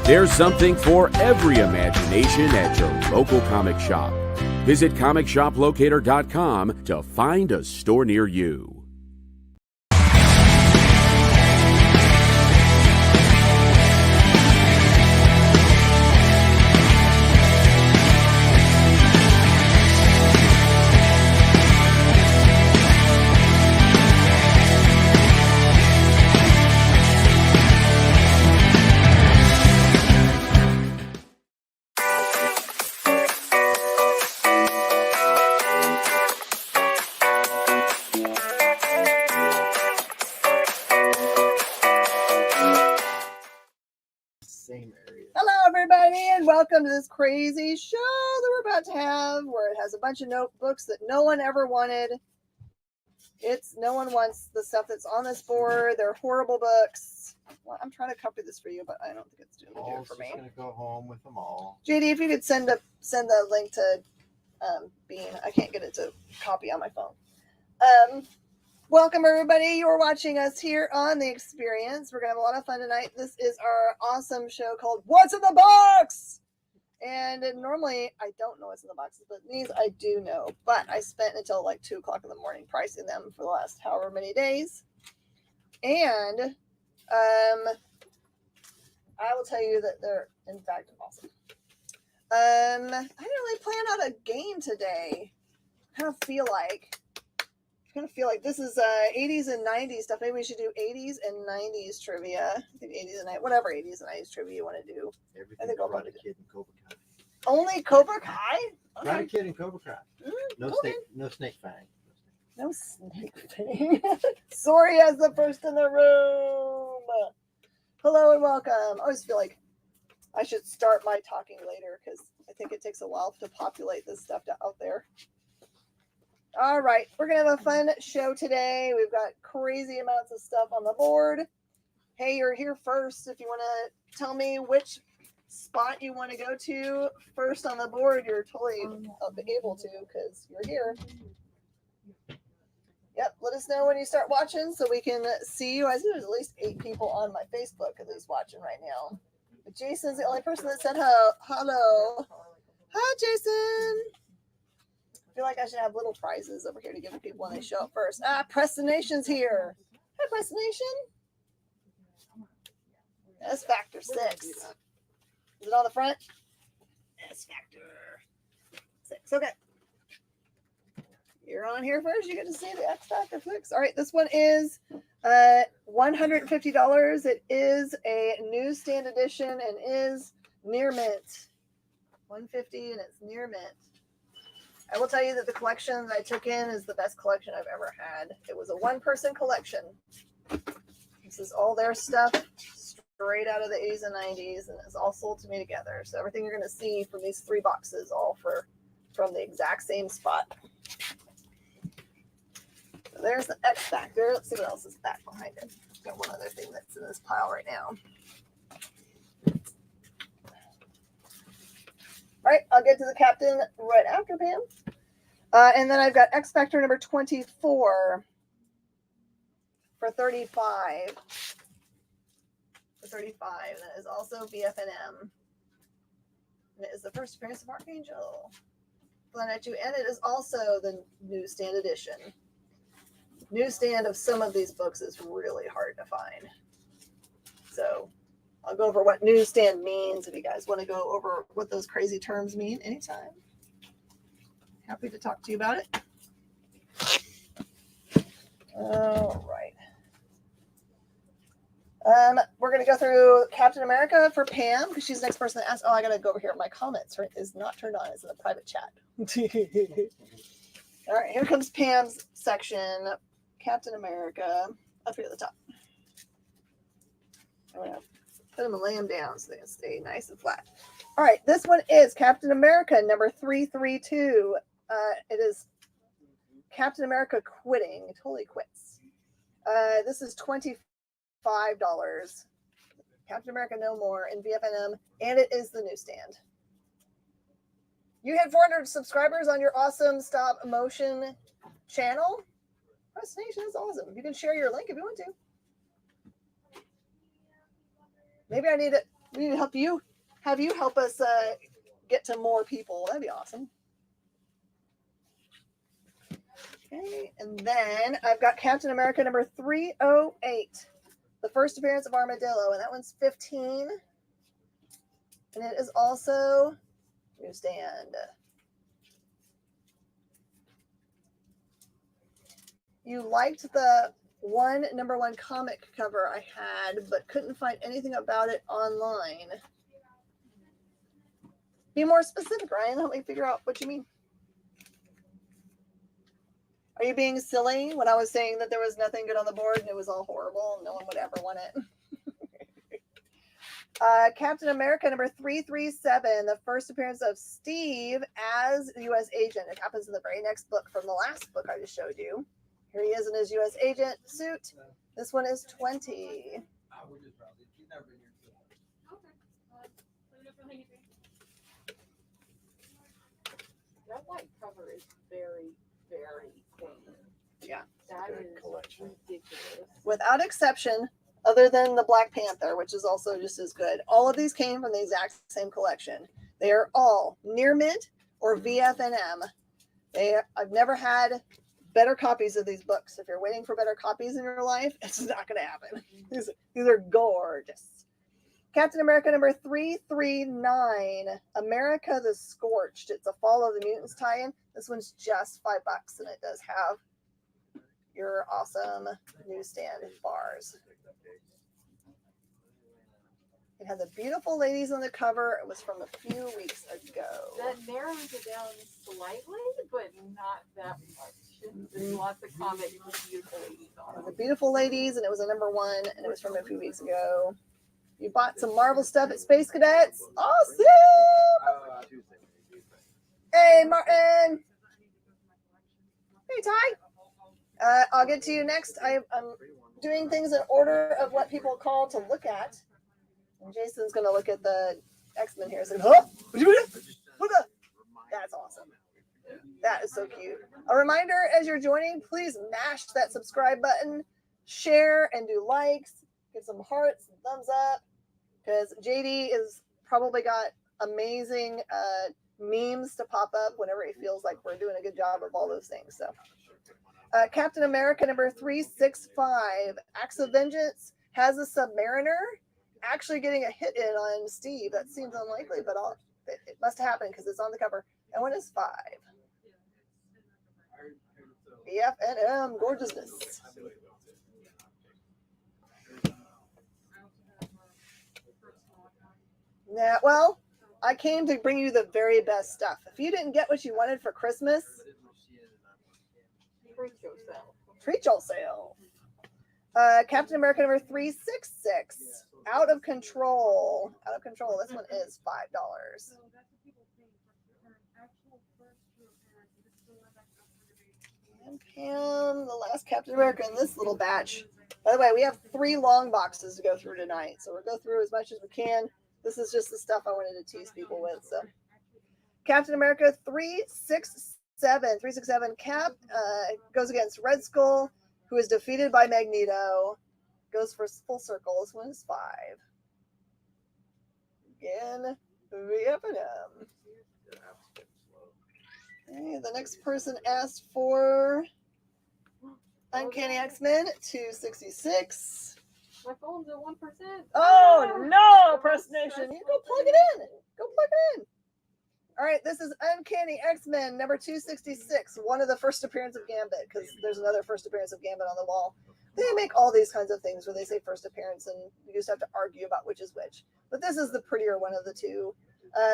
There's something for every imagination at your local comic shop. Visit ComicShopLocator.com to find a store near you. Welcome to this crazy show that we're about to have, where it has a bunch of notebooks that no one ever wanted. No one wants the stuff that's on this board. They're horrible books. Well, I'm trying to copy this for you, but I don't think it's doing it for me. I'm gonna go home with them all. JD, if you could send the link to Bean. I can't get it to copy on my phone. Welcome everybody. You're watching us here on The Experience. We're gonna have a lot of fun tonight. This is our awesome show called What's in the Box? And normally I don't know what's in the boxes, but these I do know. But I spent until like 2 o'clock in the morning pricing them for the last however many days. And I will tell you that they're in fact awesome. I didn't really plan out a game today. I kind of feel like this is 80s and 90s stuff. Maybe we should do 80s and 90s trivia. I think 80s and 90s, whatever 80s and 90s trivia you want to do. Everything I think I'll Karate Kid and Cobra Kai. Only Cobra Kai? Okay. Karate Kid and Cobra Kai. No okay. snake fang. No snake fang. Sorry, as the first in the room. Hello and welcome. I always feel like I should start my talking later because I think it takes a while to populate this stuff out there. All right, we're going to have a fun show today. We've got crazy amounts of stuff on the board. Hey, you're here first. If you want to tell me which spot you want to go to first on the board, you're totally able to because you're here. Yep, let us know when you start watching so we can see you. I see there's at least 8 people on my Facebook who's watching right now. But Jason's the only person that said hello. Hi, Jason. I feel like I should have little prizes over here to give to people when they show up first. Prestination's here. Hi, Prestination. S Factor 6. Is it on the front? S Factor 6. Okay. You're on here first. You get to see the X Factor 6. All right. This one is $150. It is a newsstand edition and is near mint. $150 and it's near mint. I will tell you that the collection that I took in is the best collection I've ever had. It was a one-person collection. This is all their stuff straight out of the 80s and 90s, and it's all sold to me together. So everything you're going to see from these 3 boxes, all from the exact same spot. So there's the X Factor. Let's see what else is back behind it. Got one other thing that's in this pile right now. All right, I'll get to the captain right after Pam. And then I've got X Factor number 24 for $35. For $35. That is also BFNM. And it is the first appearance of Archangel. Flying at you. And it is also the newsstand edition. Newsstand of some of these books is really hard to find. So I'll go over what newsstand means if you guys want to go over what those crazy terms mean anytime. Happy to talk to you about it. All right. We're going to go through Captain America for Pam because she's the next person that asked. Oh, I got to go over here. My comments is not turned on. It's in the private chat. All right. Here comes Pam's section. Captain America up here at the top. I'm going to put them and lay them down so they can stay nice and flat. All right. This one is Captain America number 332. It is Captain America quitting. It totally quits. This is $25. Captain America No More in VFNM, and it is the newsstand. You had 400 subscribers on your awesome stop motion channel. Prestination is awesome. You can share your link if you want to. Maybe I need it. We need to help you. Have you help us get to more people. That'd be awesome. Okay, and then I've got Captain America number 308. The first appearance of Armadillo, and that one's 15. And it is also newsstand. You liked the number one comic cover I had, but couldn't find anything about it online. Be more specific, Ryan. Help me figure out what you mean. Are you being silly when I was saying that there was nothing good on the board and it was all horrible? No one would ever want it. Captain America number 337, the first appearance of Steve as U.S. agent. It happens in the very next book from the last book I just showed you. Here he is in his U.S. agent suit. This one is 20. That white cover is very, very thin. Yeah. That Good is collection. ridiculous. Without exception, other than the Black Panther, which is also just as good, all of these came from the exact same collection. They are all near mint or VFNM. I've never had better copies of these books. If you're waiting for better copies in your life, it's not going to happen. These are gorgeous. Captain America number 339, America the Scorched. It's a Fall of the Mutants tie-in. This one's just $5, and it does have your awesome newsstand bars. It had the beautiful ladies on the cover. It was from a few weeks ago. That narrows it down slightly, but not that much. There's lots of comics with beautiful ladies on The them. beautiful ladies, and it was a number one, and it was from a few weeks ago. You bought some Marvel stuff at Space Cadets. Awesome! Hey, Martin. Hey, Ty. I'll get to you next. I'm doing things in order of what people call to look at. And Jason's going to look at the X-Men here. So, huh? That's awesome. That is so cute. A reminder, as you're joining, please mash that subscribe button, share, and do likes. Give some hearts and thumbs up, because JD is probably got amazing memes to pop up whenever he feels like we're doing a good job of all those things. So, Captain America number 365, Acts of Vengeance, has a Submariner. Actually getting a hit in on Steve. That seems unlikely, but it must have happened because it's on the cover. That one is 5. BFNM gorgeousness. Yeah, well, I came to bring you the very best stuff. If you didn't get what you wanted for Christmas, treat yourself. Captain America number 366. Out of Control. Out of Control. This one is $5. And Pam, the last Captain America in this little batch. By the way, we have 3 long boxes to go through tonight, so we'll go through as much as we can. This is just the stuff I wanted to tease people with. So, Captain America 367. Cap goes against Red Skull, who is defeated by Magneto. Goes for full circle. This one is 5. Again, VFNM. Okay, the next person asked for Uncanny X-Men 266. My phone's at 1%. Oh no, Press Nation! You go plug it in. Go plug it in. All right, this is Uncanny X-Men number 266. One of the first appearance of Gambit, because there's another first appearance of Gambit on the wall. They make all these kinds of things where they say first appearance, and you just have to argue about which is which. But this is the prettier one of the two.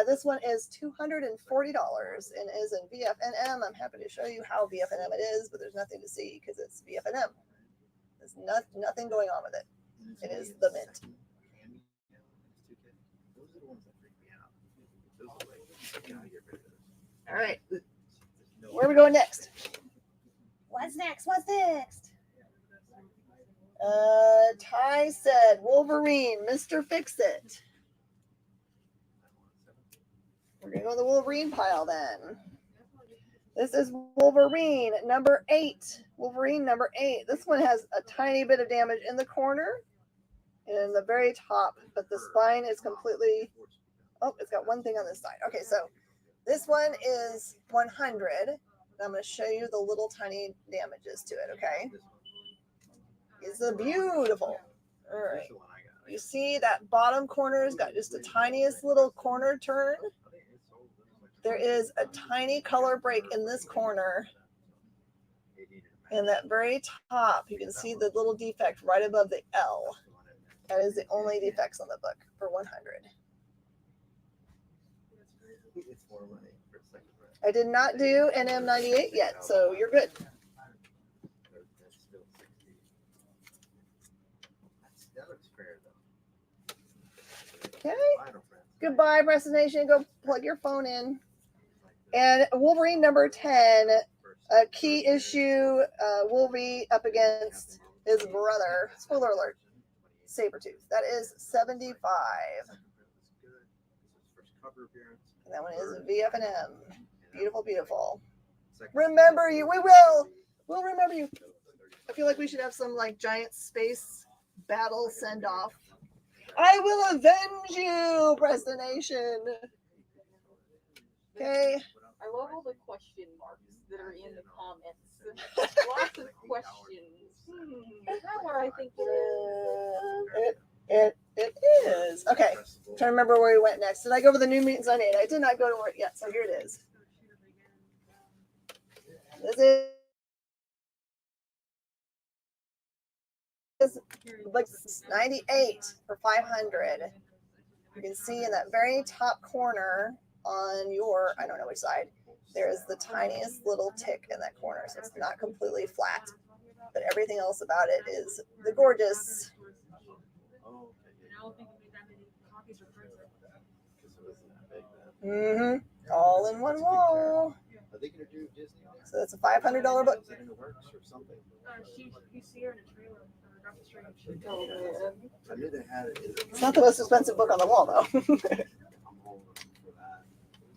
This one is $240 and is in VFNM. I'm happy to show you how VFNM it is, but there's nothing to see because it's VFNM. There's nothing going on with it. It is the mint. All right. Where are we going next? What's next? Ty said Wolverine, Mr. Fix-It. We're going to go in the Wolverine pile then. This is Wolverine number 8. Wolverine number 8. This one has a tiny bit of damage in the corner. in the very top, but the spine is completely, oh, it's got one thing on this side. Okay, so this one is 100. And I'm going to show you the little tiny damages to it, okay? It's a beautiful. All right. You see that bottom corner's got just the tiniest little corner turn. There is a tiny color break in this corner. And that very top, you can see the little defect right above the L. That is the only defects on the book for 100. I did not do NM98 yet, so you're good. Okay. Goodbye, Destination. Go plug your phone in. And Wolverine number 10, a key issue, Wolverine up against his brother. Spoiler alert. Sabretooth. That is 75. And that one is VF&M. Beautiful, beautiful. Remember you. We'll remember you. I feel like we should have some like giant space battle send off. I will avenge you, Destination. Okay. I love all the question marks that are in the comments. Lots of questions. Is that where I think it is? It is. Okay. Trying to remember where we went next. Did I go over the New Mutants on 8? I did not go to where yet, so here it is. This is like 98 for 500. You can see in that very top corner on your, I don't know which side, there is the tiniest little tick in that corner. So it's not completely flat, but everything else about it is the gorgeous. All in one wall. Are they going to do Disney? So that's a $500 book. Is it in the works or something? You see her in a trailer. I knew they had it. It's not the most expensive book on the wall, though. I'm holding for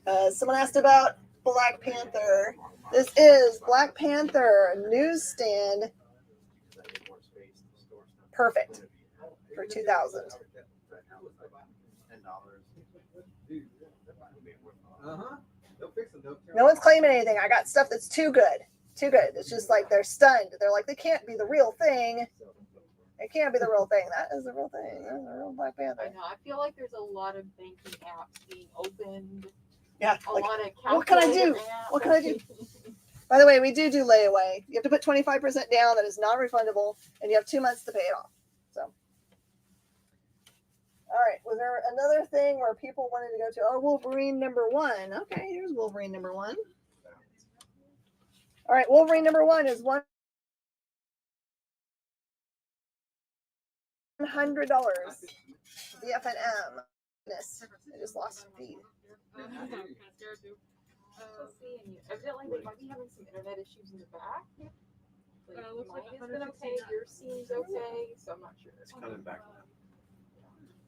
that. Someone asked about Black Panther. This is Black Panther newsstand. Perfect for $2,000. No one's claiming anything. I got stuff that's too good. Too good. It's just like they're stunned. They're like, they can't be the real thing. It can't be the real thing. That is the real thing. That's the real Black Panther. I know. I feel like there's a lot of banking apps being opened. Yeah. A Like, lot of what can I do? apps. What can I do? By the way, we do layaway. You have to put 25% down. That is non-refundable, and you have 2 months to pay it off. So, all right. Was there another thing where people wanted to go to? Oh, Wolverine number 1. Okay, here's Wolverine number 1. All right, Wolverine number 1 is $100. The FNM. Goodness, I just lost feed. Evidently, they might be having some internet issues in the back. Like, looks like mine has been okay. Yours seems okay, so I'm not sure. It's coming back now.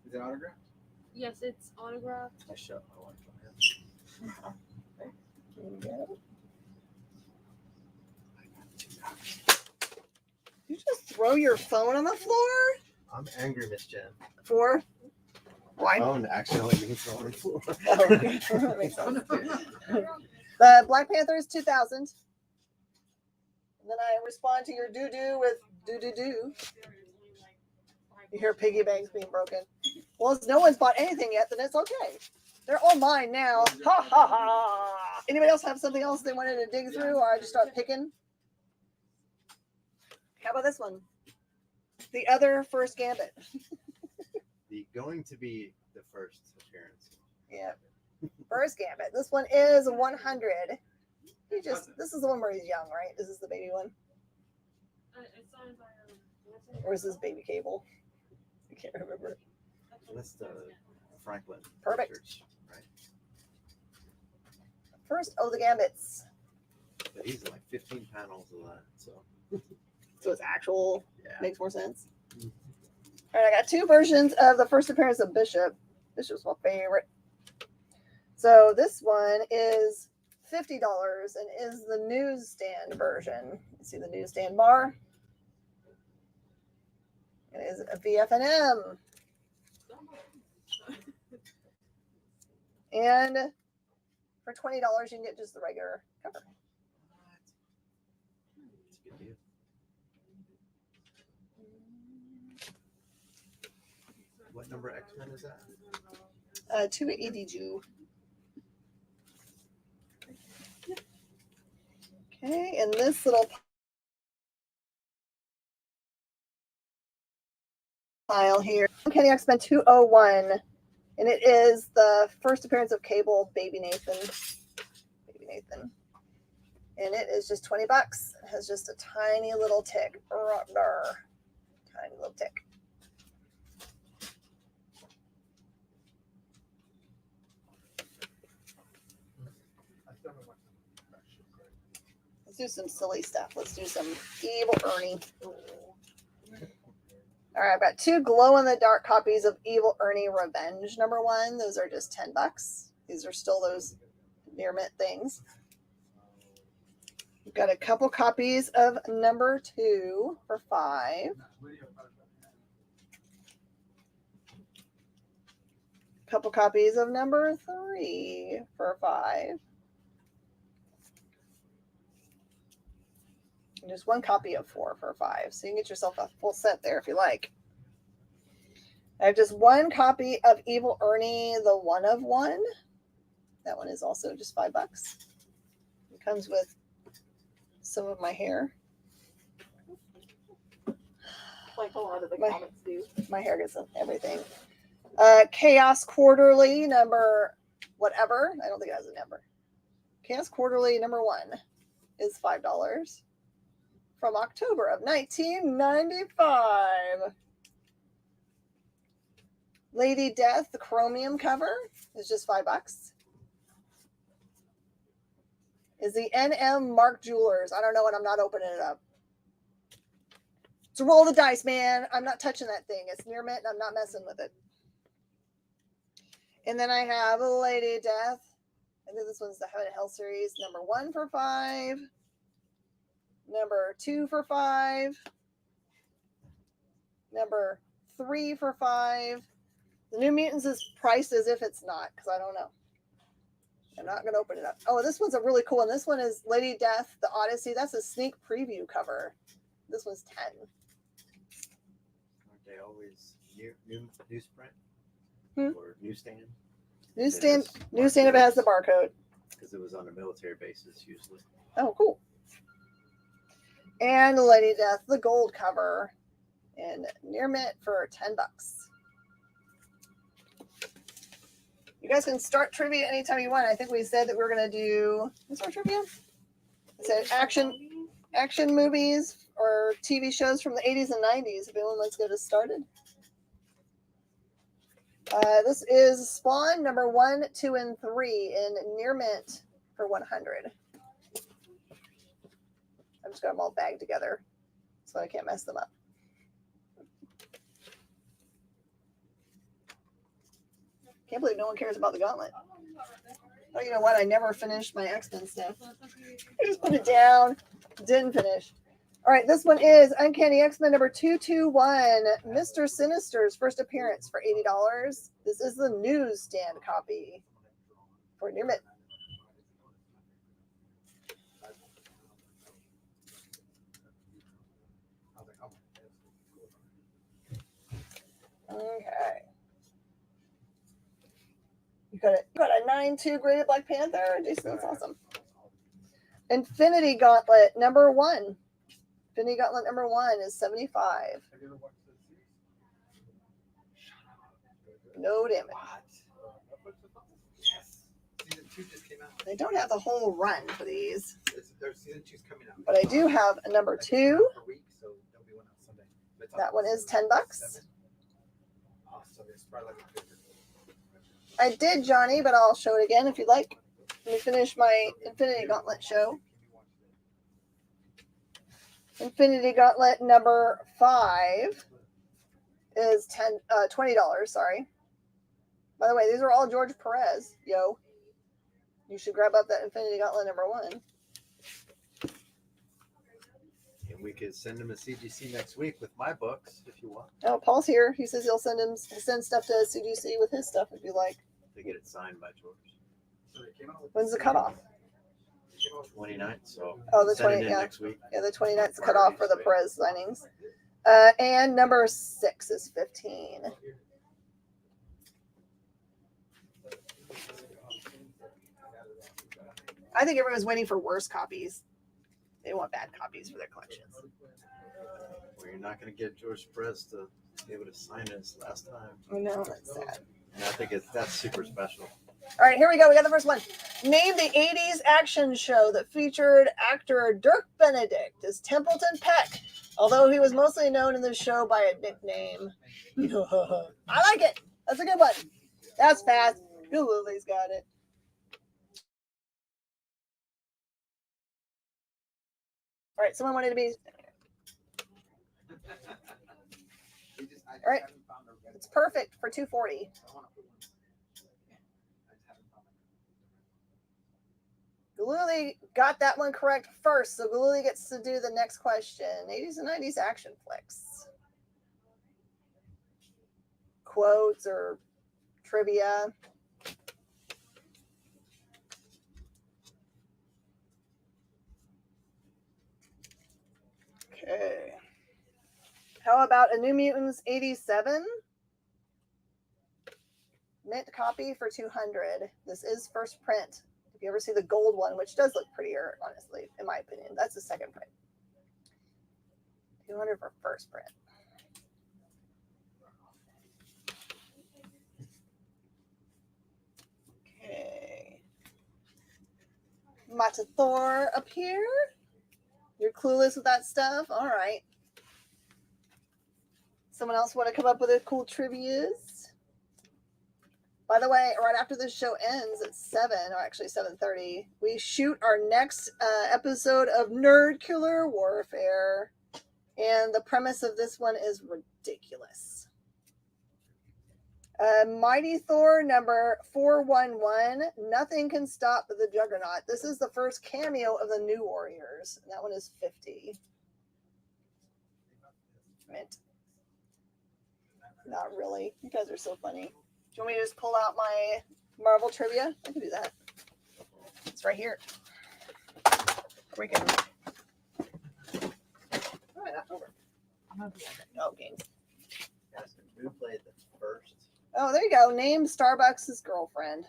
Is it autographed? Yes, it's autographed. I shut my wife on You just throw your phone on the floor? I'm angry, Miss Jen. For why? Phone accidentally being thrown on the floor. Oh, that makes sense. The Black Panther is 2,000. And then I respond to your doo-doo with doo-doo-doo. You hear piggy banks being broken. Well, if no one's bought anything yet, then it's okay. They're all mine now. Ha ha ha. Anybody else have something else they wanted to dig through, or I just start picking? How about this one? The other first Gambit. Going to be the first appearance. Yeah. First Gambit. This one is 100. This is the one where he's young, right? This is the baby one? Or is this Baby Cable? I can't remember. That's the Franklin. Perfect. Pictures, right? First, the Gambits. But he's like 15 panels of that, so. So it's actual. Yeah. Makes more sense. All right, I got 2 versions of the first appearance of Bishop. Bishop's my favorite. So this one is $50 and is the newsstand version. You see the newsstand bar? It is a VFNM. And for $20, you can get just the regular cover. That's a good deal. What number X-Men is that? 282. Okay, and this little pile here, Uncanny X-Men 201, and it is the first appearance of Cable, Baby Nathan. And it is just $20. It has just a tiny little tick. Tiny little tick. Let's do some silly stuff. Let's do some Evil Ernie. All right, I've got 2 glow-in-the-dark copies of Evil Ernie Revenge #1. Those are just $10. These are still those near mint things. We've got a couple copies of #2 for $5. A couple copies of #3 for $5. And just 1 copy of 4 for $5. So you can get yourself a full set there if you like. I have just 1 copy of Evil Ernie, the 1 of 1. That one is also just $5. It comes with some of my hair. Like a lot of the My- comics do. My hair gets everything. Chaos Quarterly number whatever. I don't think it has a number. Chaos Quarterly #1 is $5 from October of 1995. Lady Death, the chromium cover, is just $5. Is the NM Mark Jewelers. I don't know, and I'm not opening it up. So roll the dice, man. I'm not touching that thing. It's near mint, and I'm not messing with it. And then I have Lady Death. I think this one's the Heaven and Hell series. #1 for $5. #2 for $5. #3 for $5. The New Mutants is priced as if it's not, because I don't know. I'm not going to open it up. Oh, this one's a really cool one. This one is Lady Death, the Odyssey. That's a sneak preview cover. This one's 10. Aren't they always newsprint Hmm? or newsstand? Newsstand if it has the barcode. Because it was on a military basis usually. Oh, cool. And Lady Death, the gold cover, in near mint for $10. You guys can start trivia anytime you want. I think we said that we were going to do, what's our trivia? It said action movies or TV shows from the 80s and 90s. If anyone wants to get us started. This is Spawn #1, 2, and 3 in near mint for $100. I've just got them all bagged together so I can't mess them up. Can't believe no one cares about the gauntlet. Oh, you know what? I never finished my X-Men stuff. I just put it down. Didn't finish. All right, this one is Uncanny X-Men #221, Mr. Sinister's first appearance for $80. This is the newsstand copy for near mint. Okay. You got a 9/2 graded Black Panther. Jason, that's awesome. Infinity Gauntlet #1. Infinity Gauntlet #1 is $75. No damage. Yes. Season 2 just came out. They don't have the whole run for these, There's season 2's coming out. but I do have a #2. Per week, so there'll be one out Sunday. But it's That one is $7. $10. Awesome. It's probably like a figure. I did Johnny, but I'll show it again if you'd like. Let me finish my Infinity Gauntlet show. Infinity Gauntlet #5 is $20. Sorry. By the way, these are all George Perez. Yo, you should grab up that Infinity Gauntlet #1. And we could send him a CGC next week with my books if you want. Oh, Paul's here. He says he'll send stuff to CGC with his stuff if you like. To get it signed by George. When's the cutoff? 29th. So Oh, the send 20th. it in Yeah, next week. yeah, the 29th cutoff for the Perez signings. And number 6 is 15. I think everyone's waiting for worse copies. They want bad copies for their collections. Well, you're not going to get George Perez to be able to sign his last time. I know, that's sad. And I think that's super special. All right, here we go. We got the first one. Name the 80s action show that featured actor Dirk Benedict as Templeton Peck, although he was mostly known in the show by a nickname. I like it. That's a good one. That's fast. Lily's got it. All right, someone wanted to be. All right, it's perfect for 240. Galuli got that one correct first, so Galuli gets to do the next question. 80s and 90s action flicks. Quotes or trivia. Okay. How about a New Mutants 87? Mint copy for 200. This is first print. If you ever see the gold one, which does look prettier, honestly, in my opinion, that's the second print. 200 for first print. Okay. Mata Thor up here. You're clueless with that stuff? All right. Someone else want to come up with a cool trivias? By the way, right after this show ends at 7, or actually 7:30, we shoot our next episode of Nerd Killer Warfare. And the premise of this one is ridiculous. Mighty Thor number 411. Nothing can stop the Juggernaut. This is the first cameo of the New Warriors. And that one is 50. Mint. Not really. You guys are so funny. Do you want me to just pull out my Marvel trivia? I can do that. It's right here. We can. Oh, not over. Oh, games. Guys, who played the first? Oh, there you go. Name Starbucks' girlfriend.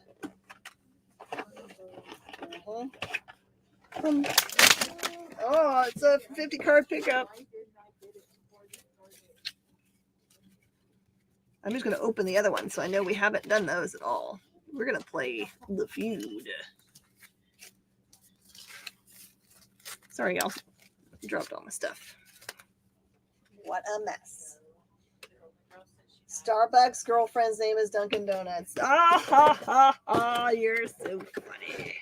Oh, it's a 50 card pickup. I'm just going to open the other one so I know we haven't done those at all. We're going to play The Feud. Sorry, y'all. Dropped all my stuff. What a mess. Starbucks girlfriend's name is Dunkin' Donuts. Ah, ha, ha, ha. You're so funny.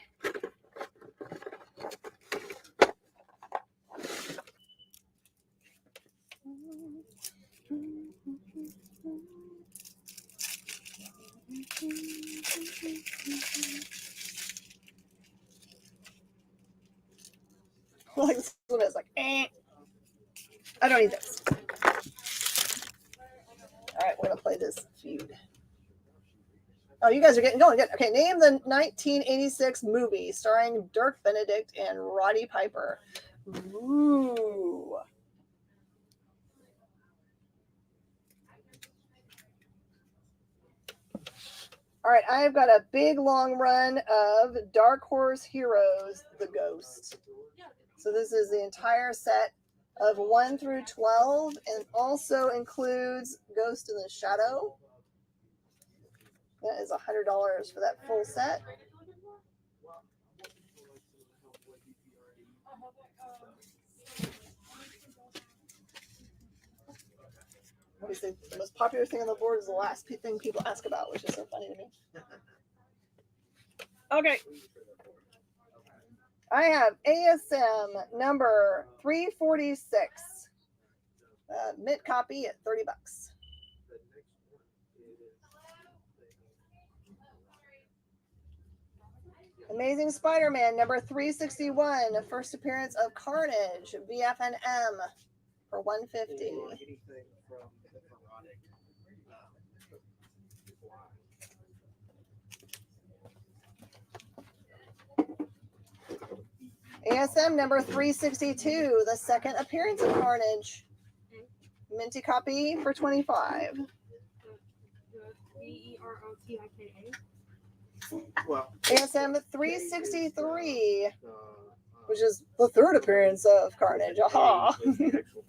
Like this one is like, eh. I don't need this. All right, we're gonna play this feud. Oh, you guys are getting going. Good. Okay, name the 1986 movie starring Dirk Benedict and Roddy Piper. Ooh. All right, I've got a big long run of Dark Horse Heroes, The Ghost. So this is the entire set of 1 through 12 and also includes Ghost in the Shadow. That is $100 for that full set. Obviously, the most popular thing on the board is the last thing people ask about, which is so funny to me. Okay. I have ASM number 346. Mint copy at $30. Amazing Spider-Man number 361, first appearance of Carnage, VFNM for $150. Anything from the Pharaonic. ASM number 362, the second appearance of Carnage. Minty copy for $25. VEROTIKA. Well, ASM 363, which is the third appearance of Carnage. Aha!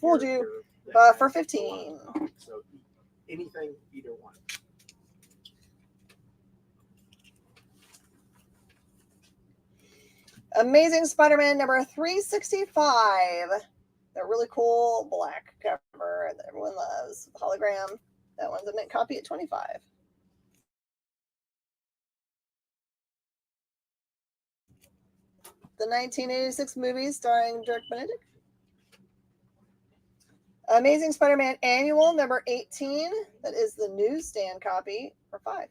Fooled you. For $15. So anything, either one. Amazing Spider-Man number 365. That really cool black cover that everyone loves. Hologram. That one's a mint copy at $25. The 1986 movie starring Dirk Benedict. Amazing Spider-Man Annual number 18. That is the newsstand copy for $5.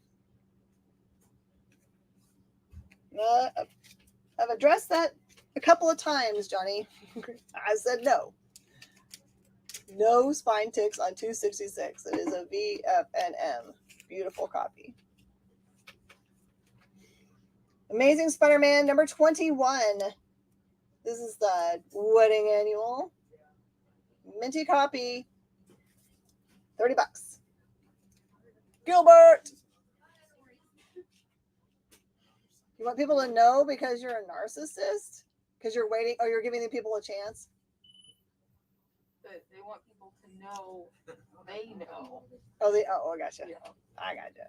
I've addressed that a couple of times, Johnny. I said no. No spine ticks on 266. It is a VFNM. Beautiful copy. Amazing Spider-Man number 21. This is the wedding annual. Minty copy. $30. Gilbert! You want people to know because you're a narcissist? Because you're waiting, or you're giving the people a chance? They want people to know they know. Oh, I gotcha. Yeah. I gotcha.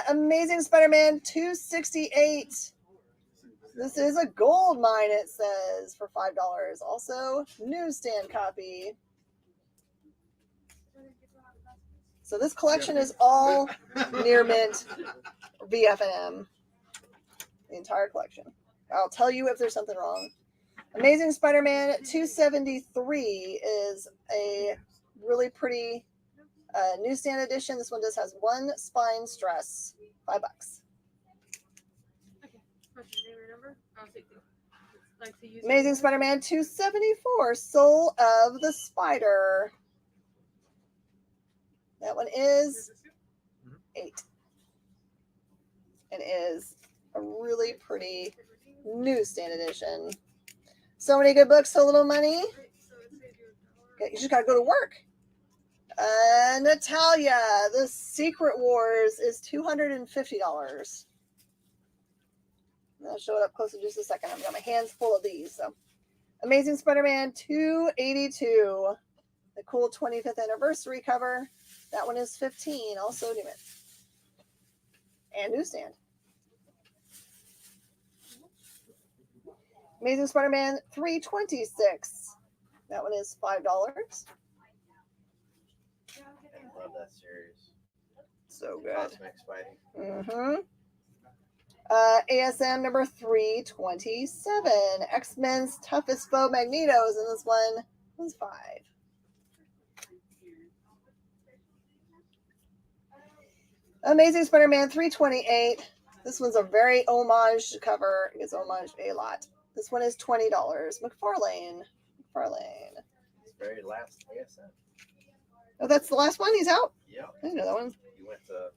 Amazing Spider-Man 268. This is a gold mine, it says, for $5. Also, newsstand copy. So this collection is all near mint VFNM. The entire collection. I'll tell you if there's something wrong. Amazing Spider-Man 273 is a really pretty newsstand edition. This one just has one spine stress. $5. Okay. What's your name or number? I'll take the. Like to use Amazing Spider-Man 274, Soul of the Spider. That one is $8. It is a really pretty newsstand edition. So many good books, so little money. Okay, you just gotta go to work. Natalia, The Secret Wars is $250. I'll show it up close in just a second. I've got my hands full of these. So, Amazing Spider-Man 282, the cool 25th anniversary cover. That one is $15. Also new it. And newsstand. Amazing Spider-Man 326. That one is $5. I love that series. So good. Cosmic Spidey. Mm-hmm. ASM number 327. X-Men's Toughest Foe Magnetos, and this one was $5. Amazing Spider-Man 328. This one's a very homage cover. It gets homage a lot. This one is $20. McFarlane. It's very last ASM. Oh, that's the last one? He's out? Yep. I didn't know that one. You went to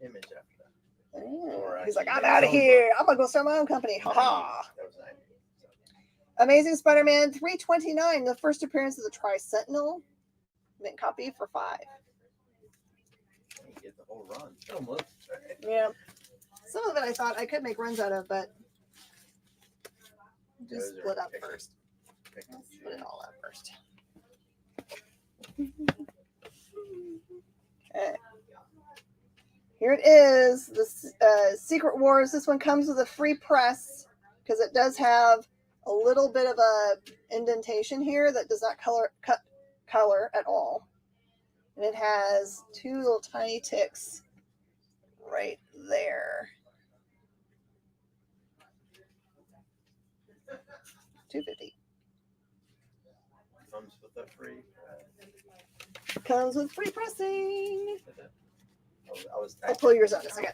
Image after that. Oh, Or he's like, actually I'm out of his own here. book. I'm going to go start my own company. Ha ha. That was 90. So, Amazing Spider-Man 329, the first appearance of the Tri-Sentinel. Mint copy for $5. you get the whole run. Almost. Yeah. Some of it I thought I could make runs out of, but just Those are split up pictures. first. Let's split it all up first. Okay. Here it is, the Secret Wars. This one comes with a free press because it does have a little bit of a indentation here that does not cut color at all. And it has two little tiny ticks right there. $250. Comes with a free. Comes with free pressing. I was I'll pull yours out in a second.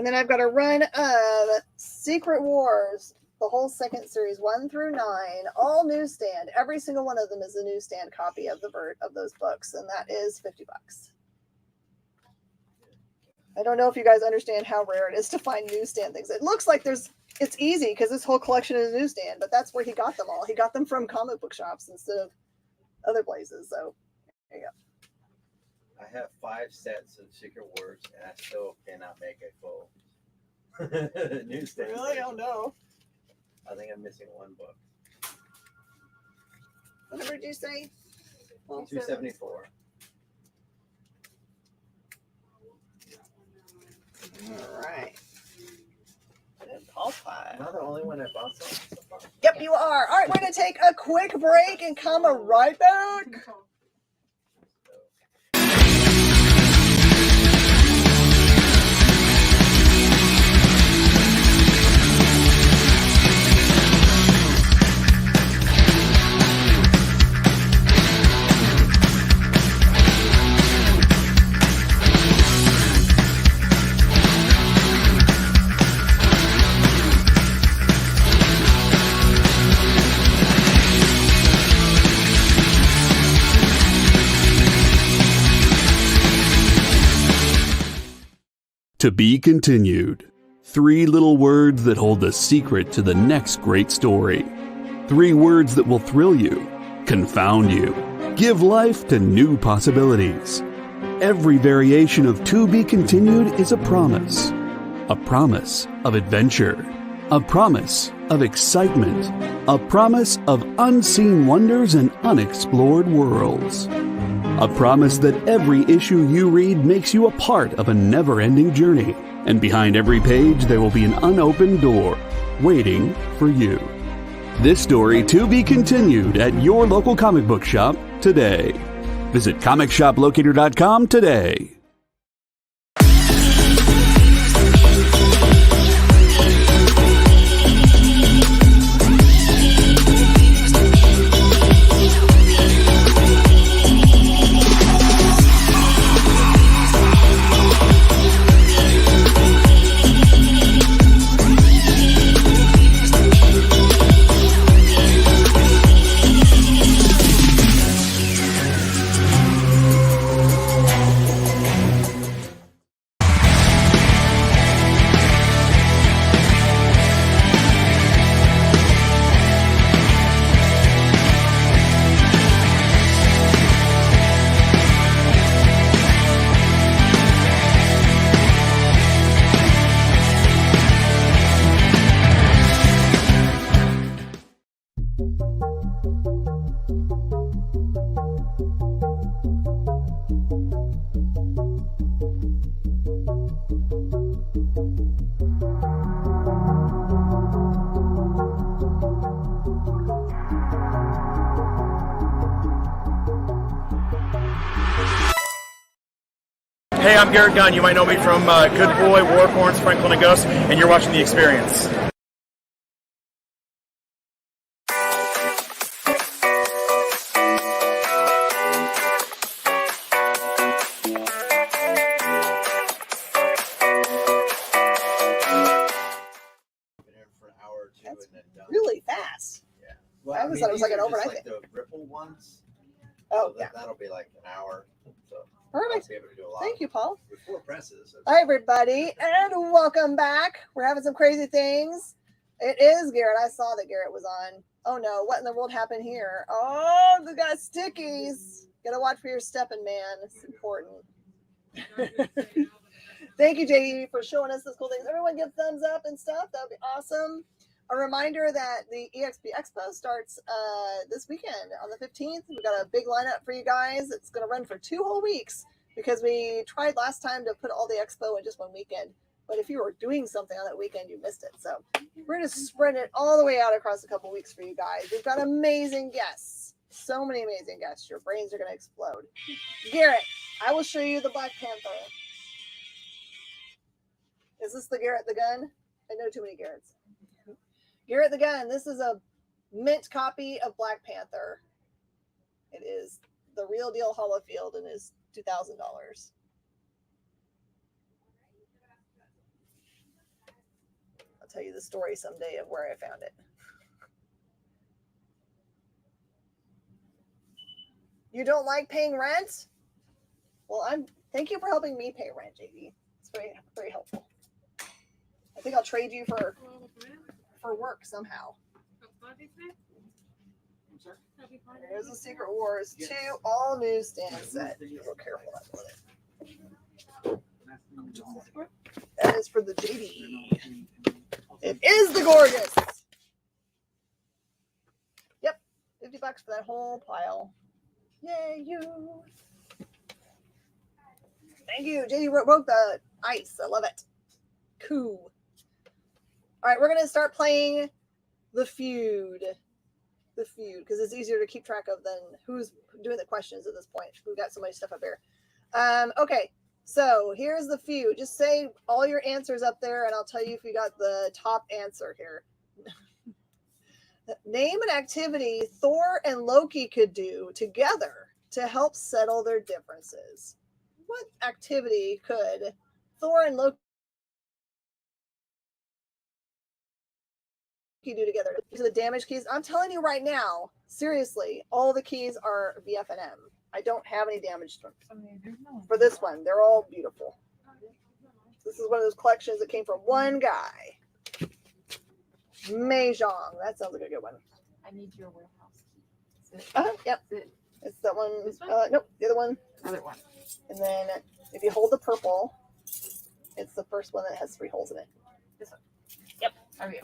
And then I've got a run of Secret Wars, the whole second series, 1 through 9, all newsstand. Every single one of them is a newsstand copy of those books, and that is $50. I don't know if you guys understand how rare it is to find newsstand things. It looks like it's easy because this whole collection is newsstand, but that's where he got them all. He got them from comic book shops instead of other places. So there you go. I have 5 sets of Secret Wars, and I still cannot make a full newsstand. Really? Oh no. I think I'm missing one book. What number did you say? 274. All right. Paul pie. Am I the only one that bought some so far? Yep, you are. All right, we're going to take a quick break and come right back. To be continued. 3 little words that hold the secret to the next great story. 3 words that will thrill you, confound you, give life to new possibilities. Every variation of To Be Continued is a promise of adventure, a promise of excitement, a promise of unseen wonders and unexplored worlds. A promise that every issue you read makes you a part of a never-ending journey. And behind every page, there will be an unopened door waiting for you. This story to be continued at your local comic book shop today. Visit comicshoplocator.com today. Hey, I'm Garrett Gunn. You might know me from Good Boy, Warhorns, Franklin and Gus, and you're watching The Experience. Been here for an hour or 2 That's and then done. really fast. Yeah. Well, I always thought it was these like an are overnight just like the Ripple ones. Oh, So yeah. that'll be like an hour. So Perfect. I'll be able to do a lot. Thank you, Paul. With 4 presses. Hi, everybody, and welcome back. We're having some crazy things. It is Garrett. I saw that Garrett was on. Oh, no. What in the world happened here? Oh, they got stickies. Got to watch for your stepping, man. It's important. Thank you, JD, for showing us those cool things. Everyone give thumbs up and stuff. That would be awesome. A reminder that the EXP Expo starts this weekend on the 15th. We've got a big lineup for you guys. It's going to run for 2 whole weeks because we tried last time to put all the expo in just one weekend. But if you were doing something on that weekend, you missed it. So we're going to spread it all the way out across a couple weeks for you guys. We've got amazing guests. So many amazing guests. Your brains are going to explode. Garrett, I will show you the Black Panther. Is this the Garrett the Gun? I know too many Garretts. Garrett the Gun. This is a mint copy of Black Panther. It is the real deal Holofield and is $2,000. tell you the story someday of where I found it. You don't like paying rent? Well, thank you for helping me pay rent, JD. It's very, very helpful. I think I'll trade you for work somehow. There's the Secret Wars 2 all newsstand set. Be real careful with it. That is for the JD. It is the Gorgeous. Yep, $50 for that whole pile. Yay, you. Thank you. JD broke the ice. I love it. Cool. All right, we're going to start playing the feud. The feud, because it's easier to keep track of than who's doing the questions at this point. We've got so much stuff up here. Okay, so here's the feud. Just say all your answers up there, and I'll tell you if you got the top answer here. Name an activity Thor and Loki could do together to help settle their differences. What activity could Thor and Loki do together? To the damage keys. I'm telling you right now, seriously, all the keys are VFNM. I don't have any damage for this one. They're all beautiful. This is one of those collections that came from one guy. Mahjong. That sounds like a good one. I need your warehouse key. Yep. It's that one. Nope, the other one. Other one. And then if you hold the purple, it's the first one that has 3 holes in it. This one. Yep. Okay.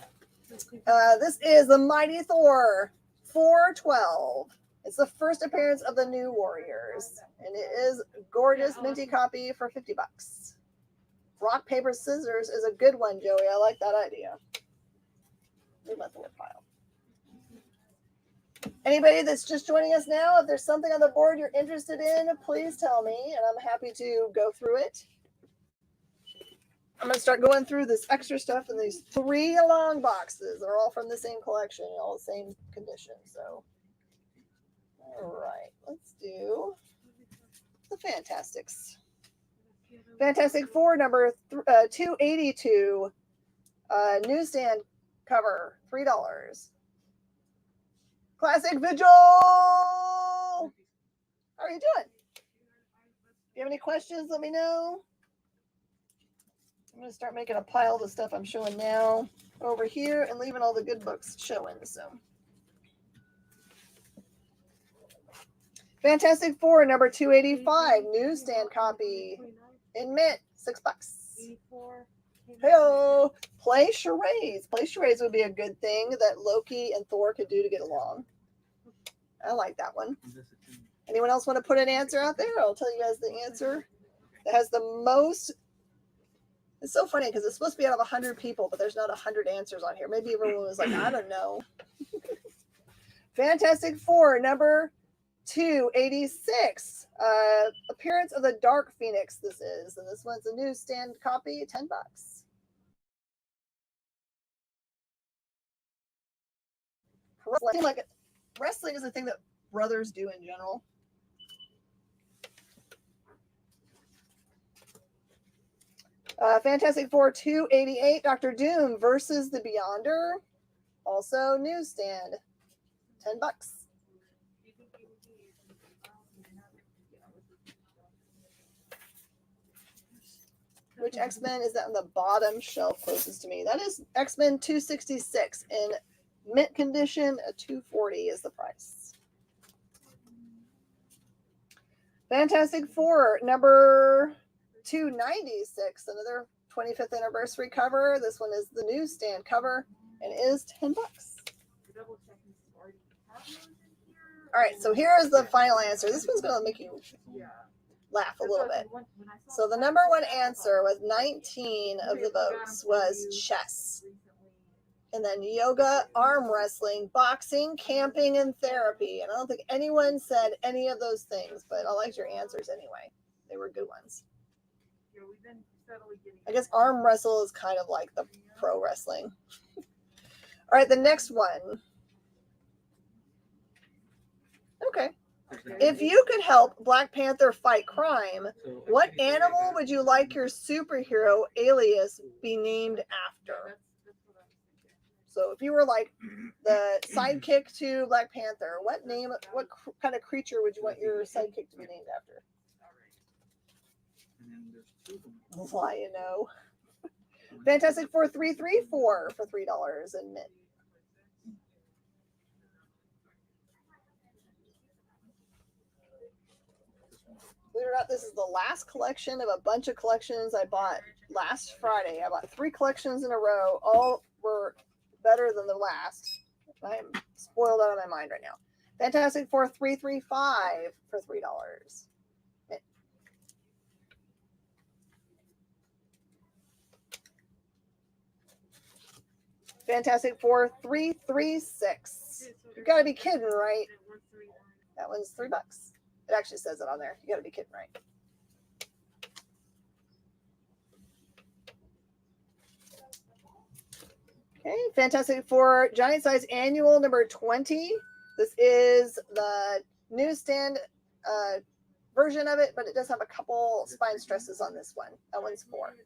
This is the Mighty Thor 412. It's the first appearance of the New Warriors, and it is a gorgeous minty copy for $50. Rock, paper, scissors is a good one, Joey. I like that idea. Leave my Thor pile. Anybody that's just joining us now, if there's something on the board you're interested in, please tell me, and I'm happy to go through it. I'm going to start going through this extra stuff in these 3 long boxes. They're all from the same collection, all the same condition. So, all right, let's do the Fantastics. Fantastic Four, number 282, newsstand cover, $3. Classic Vigil! How are you doing? If you have any questions, let me know. I'm going to start making a pile of the stuff I'm showing now over here and leaving all the good books showing. So, Fantastic Four, number 285, newsstand copy in mint, $6. Hey-o! Play charades. Play charades would be a good thing that Loki and Thor could do to get along. I like that one. Anyone else want to put an answer out there? I'll tell you guys the answer that has the most. It's so funny because it's supposed to be out of 100 people, but there's not 100 answers on here. Maybe everyone was like, I don't know. Fantastic Four, number 286. Appearance of the Dark Phoenix, this is. And this one's a newsstand copy, $10. Wrestling is a thing that brothers do in general. Fantastic Four 288, Dr. Doom versus the Beyonder. Also newsstand, $10. Which X-Men is that on the bottom shelf closest to me? That is X-Men 266 in mint condition. A $240 is the price. Fantastic Four, number 296, another 25th anniversary cover. This one is the newsstand cover and is $10. All right, so here is the final answer. This one's going to make you laugh a little bit. So the number one answer with 19 of the votes was chess. And then yoga, arm wrestling, boxing, camping, and therapy. And I don't think anyone said any of those things, but I liked your answers anyway. They were good ones. I guess arm wrestle is kind of like the pro wrestling. All right, the next one. Okay. If you could help Black Panther fight crime, what animal would you like your superhero Alias be named after? So if you were like the sidekick to Black Panther, what kind of creature would you want your sidekick to be named after? Why, you know. Fantastic Four 334 for $3 in mint. Believe it or not, this is the last collection of a bunch of collections I bought last Friday. I bought 3 collections in a row. All were better than the last. I'm spoiled out of my mind right now. Fantastic Four 335 for $3. Fantastic Four 336. You gotta be kidding, right? That one's $3. It actually says it on there. You gotta be kidding, right? Okay, Fantastic Four Giant Size Annual number 20. This is the newsstand version of it, but it does have a couple spine stresses on this one. That one's 4.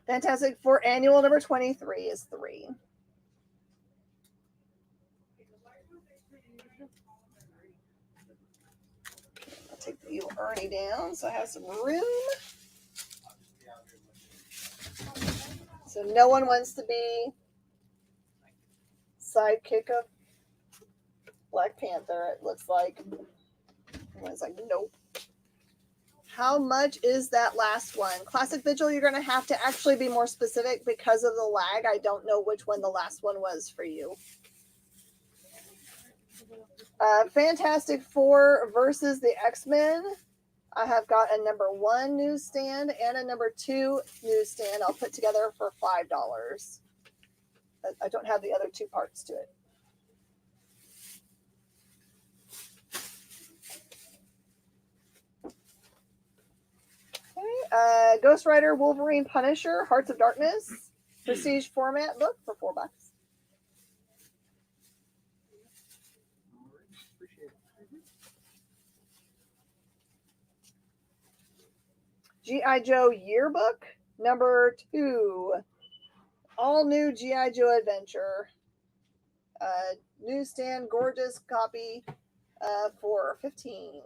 Fantastic Four Annual number 23 is 3. I'll take the evil Ernie down so I have some room. So no one wants to be sidekick of Black Panther, it looks like. Everyone's like, nope. How much is that last one? Classic Vigil, you're going to have to actually be more specific because of the lag. I don't know which one the last one was for you. Fantastic Four versus the X-Men. I have got a number 1 newsstand and a number 2 newsstand. I'll put together for $5. I don't have the other 2 parts to it. Okay, Ghost Rider, Wolverine, Punisher, Hearts of Darkness, Prestige format book for $4. G.I. Joe Yearbook, number 2. All new G.I. Joe Adventure. Newsstand, gorgeous copy for $15.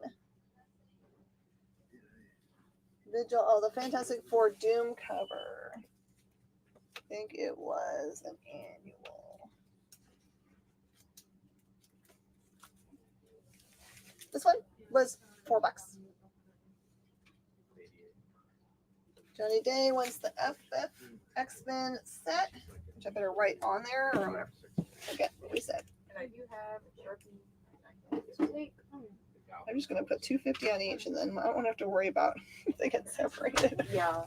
Vigil, oh, the Fantastic Four Doom cover. I think it was an annual. This one was $4. Johnny Day wants the FF X-Men set, which I better write on there, or I'm gonna forget what we said. And I do have a Sharpie. I'm just gonna put $2.50 on each, and then I won't have to worry about if they get separated. Yeah.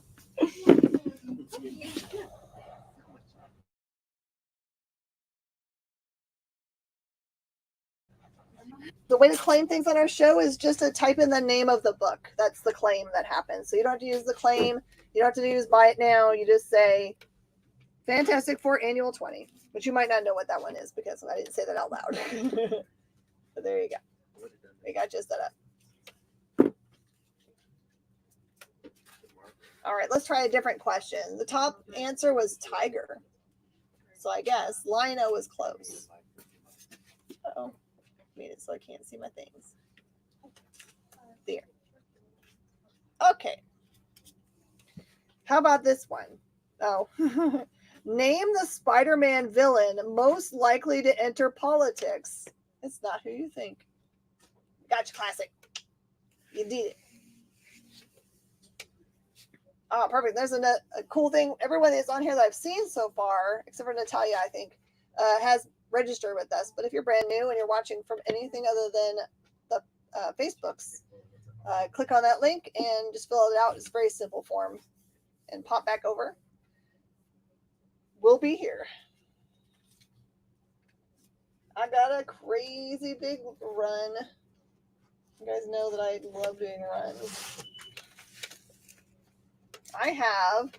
The way to claim things on our show is just to type in the name of the book. That's the claim that happens. So you don't have to use the claim. You don't have to use buy it now. You just say Fantastic Four Annual 20, but you might not know what that one is because I didn't say that out loud. But there you go. We got just that up. All right, let's try a different question. The top answer was tiger. So I guess Lino was close. Uh-oh. Made it so I can't see my things. There. Okay. How about this one? Oh. Name the Spider-Man villain most likely to enter politics. It's not who you think. Gotcha, classic. You did it. Oh, perfect. There's a cool thing. Everyone that's on here that I've seen so far, except for Natalia, I think, has registered with us. But if you're brand new and you're watching from anything other than the Facebooks, click on that link and just fill it out. It's a very simple form. And pop back over. We'll be here. I got a crazy big run. You guys know that I love doing runs. I have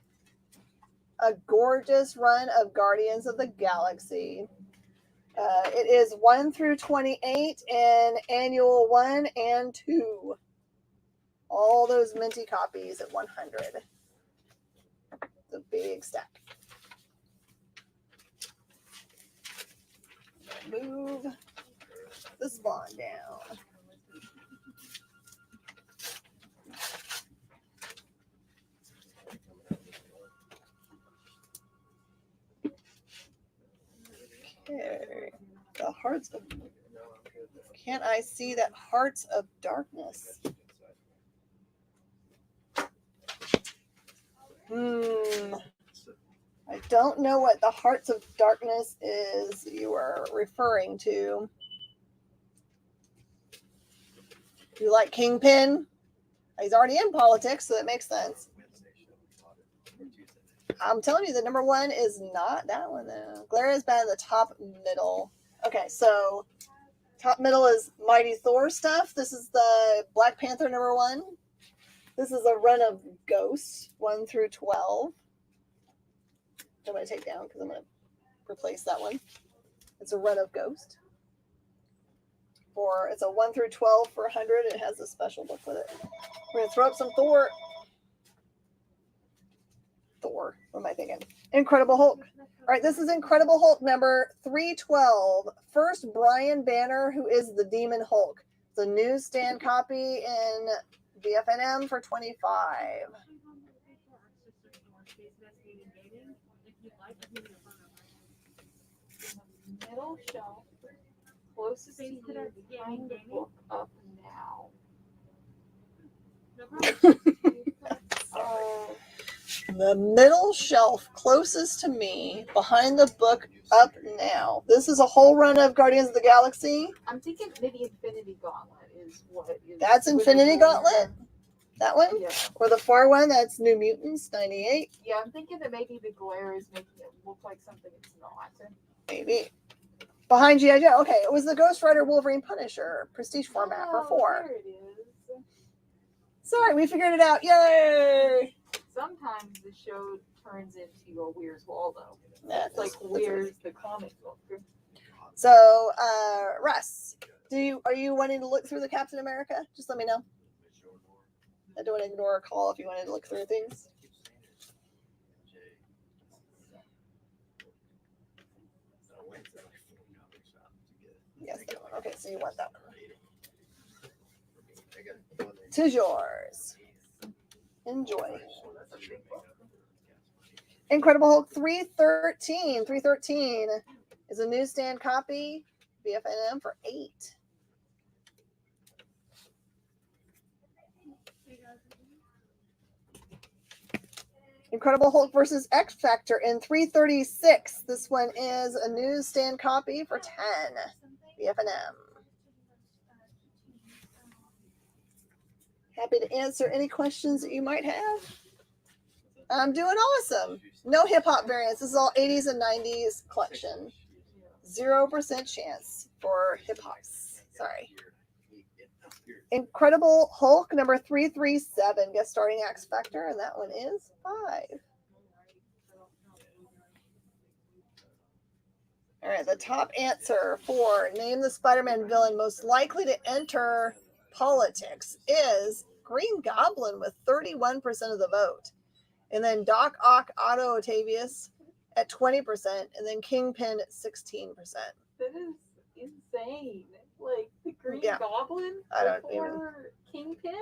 a gorgeous run of Guardians of the Galaxy. It is 1 through 28 and annual 1 and 2. All those minty copies at 100. The big stack. Move the spawn down. Okay. The Hearts of... Can't I see that Hearts of Darkness? I don't know what the Hearts of Darkness is you are referring to. You like Kingpin? He's already in politics, so that makes sense. I'm telling you, the number one is not that one, though. Glare has been in the top middle. Okay, so top middle is Mighty Thor stuff. This is the Black Panther number one. This is a run of Ghosts, 1 through 12. I'm going to take down because I'm going to replace that one. It's a run of Ghost. It's a 1 through 12 for 100. It has a special book with it. We're going to throw up some Thor. What am I thinking? Incredible Hulk. All right, this is Incredible Hulk number 312. First Brian Banner, who is the Demon Hulk. It's a newsstand copy in BFNM for 25. Middle shelf, closest to you, behind the book up now. The middle shelf closest to me, behind the book up now. This is a whole run of Guardians of the Galaxy. I'm thinking maybe Infinity Gauntlet is what it is. That's Infinity Gauntlet? That one? Yeah. Or the far one, that's New Mutants, 98. Yeah, I'm thinking that maybe the glare is making it look like something it's not. Maybe. Behind G.I. Joe. Okay, it was the Ghost Rider Wolverine Punisher prestige format for 4. There it is. Sorry, we figured it out. Yay! Sometimes the show turns into a Where's Waldo. That's It's like Where's the comic book? So, Russ, are you wanting to look through the Captain America? Just let me know. I don't want to ignore a call if you wanted to look through things. Yes, that one. Okay, so you want that one. 'Tis yours. Enjoy. Incredible Hulk 313. 313 is a newsstand copy. BFNM for 8. Incredible Hulk versus X Factor in 336. This one is a newsstand copy for 10. BFNM. Happy to answer any questions that you might have. I'm doing awesome. No hip hop variants. This is all 80s and 90s collection. 0% chance for hip hops. Sorry. Incredible Hulk number 337. Guest starring X Factor, and that one is 5. All right, the top answer for name the Spider-Man villain most likely to enter politics is Green Goblin with 31% of the vote. And then Doc Ock Otto Octavius at 20%, and then Kingpin at 16%. That is insane. Like the Green Goblin before Kingpin?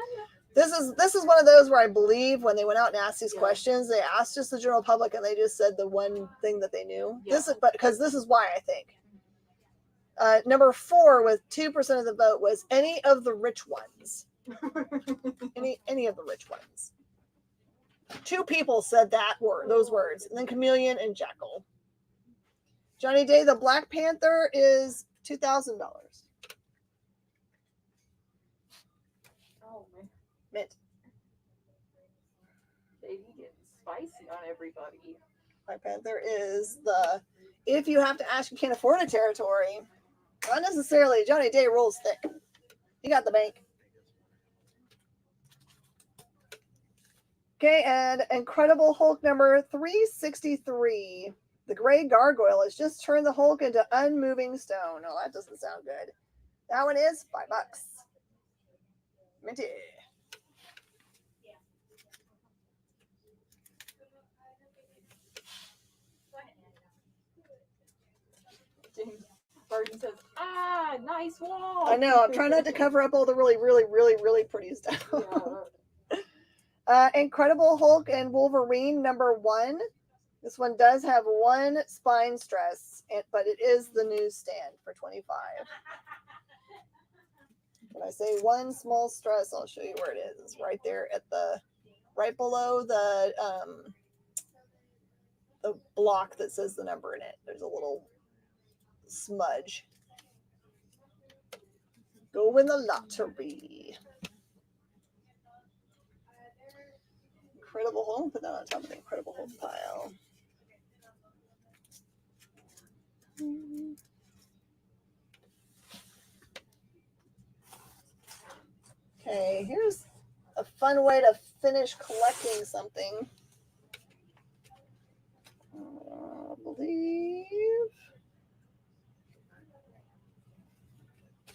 This is one of those where I believe when they went out and asked these questions, they asked just the general public and they just said the one thing that they knew. Yeah. Because this is why I think. Number 4 with 2% of the vote was any of the rich ones. any of the rich ones. 2 people said those words, and then Chameleon and Jackal. Johnny Day, the Black Panther is $2,000. Oh man, mint. They getting spicy on everybody. Black Panther is the if you have to ask, you can't afford a territory. Not necessarily. Johnny Day rolls thick. He got the bank. Okay, and Incredible Hulk number 363. The Gray Gargoyle has just turned the Hulk into unmoving stone. Oh, that doesn't sound good. That one is $5. Minty. James Barton says, nice wall. I know. I'm trying not to cover up all the really, really, really, really pretty stuff. Yeah. Incredible Hulk and Wolverine #1. This one does have one spine stress, but it is the newsstand for $25. When I say one small stress, I'll show you where it is. It's right there at right below the block that says the number in it. There's a little smudge. Go win the lottery. Incredible Hulk. Put that on top of the Incredible Hulk pile. Okay, here's a fun way to finish collecting something. I believe.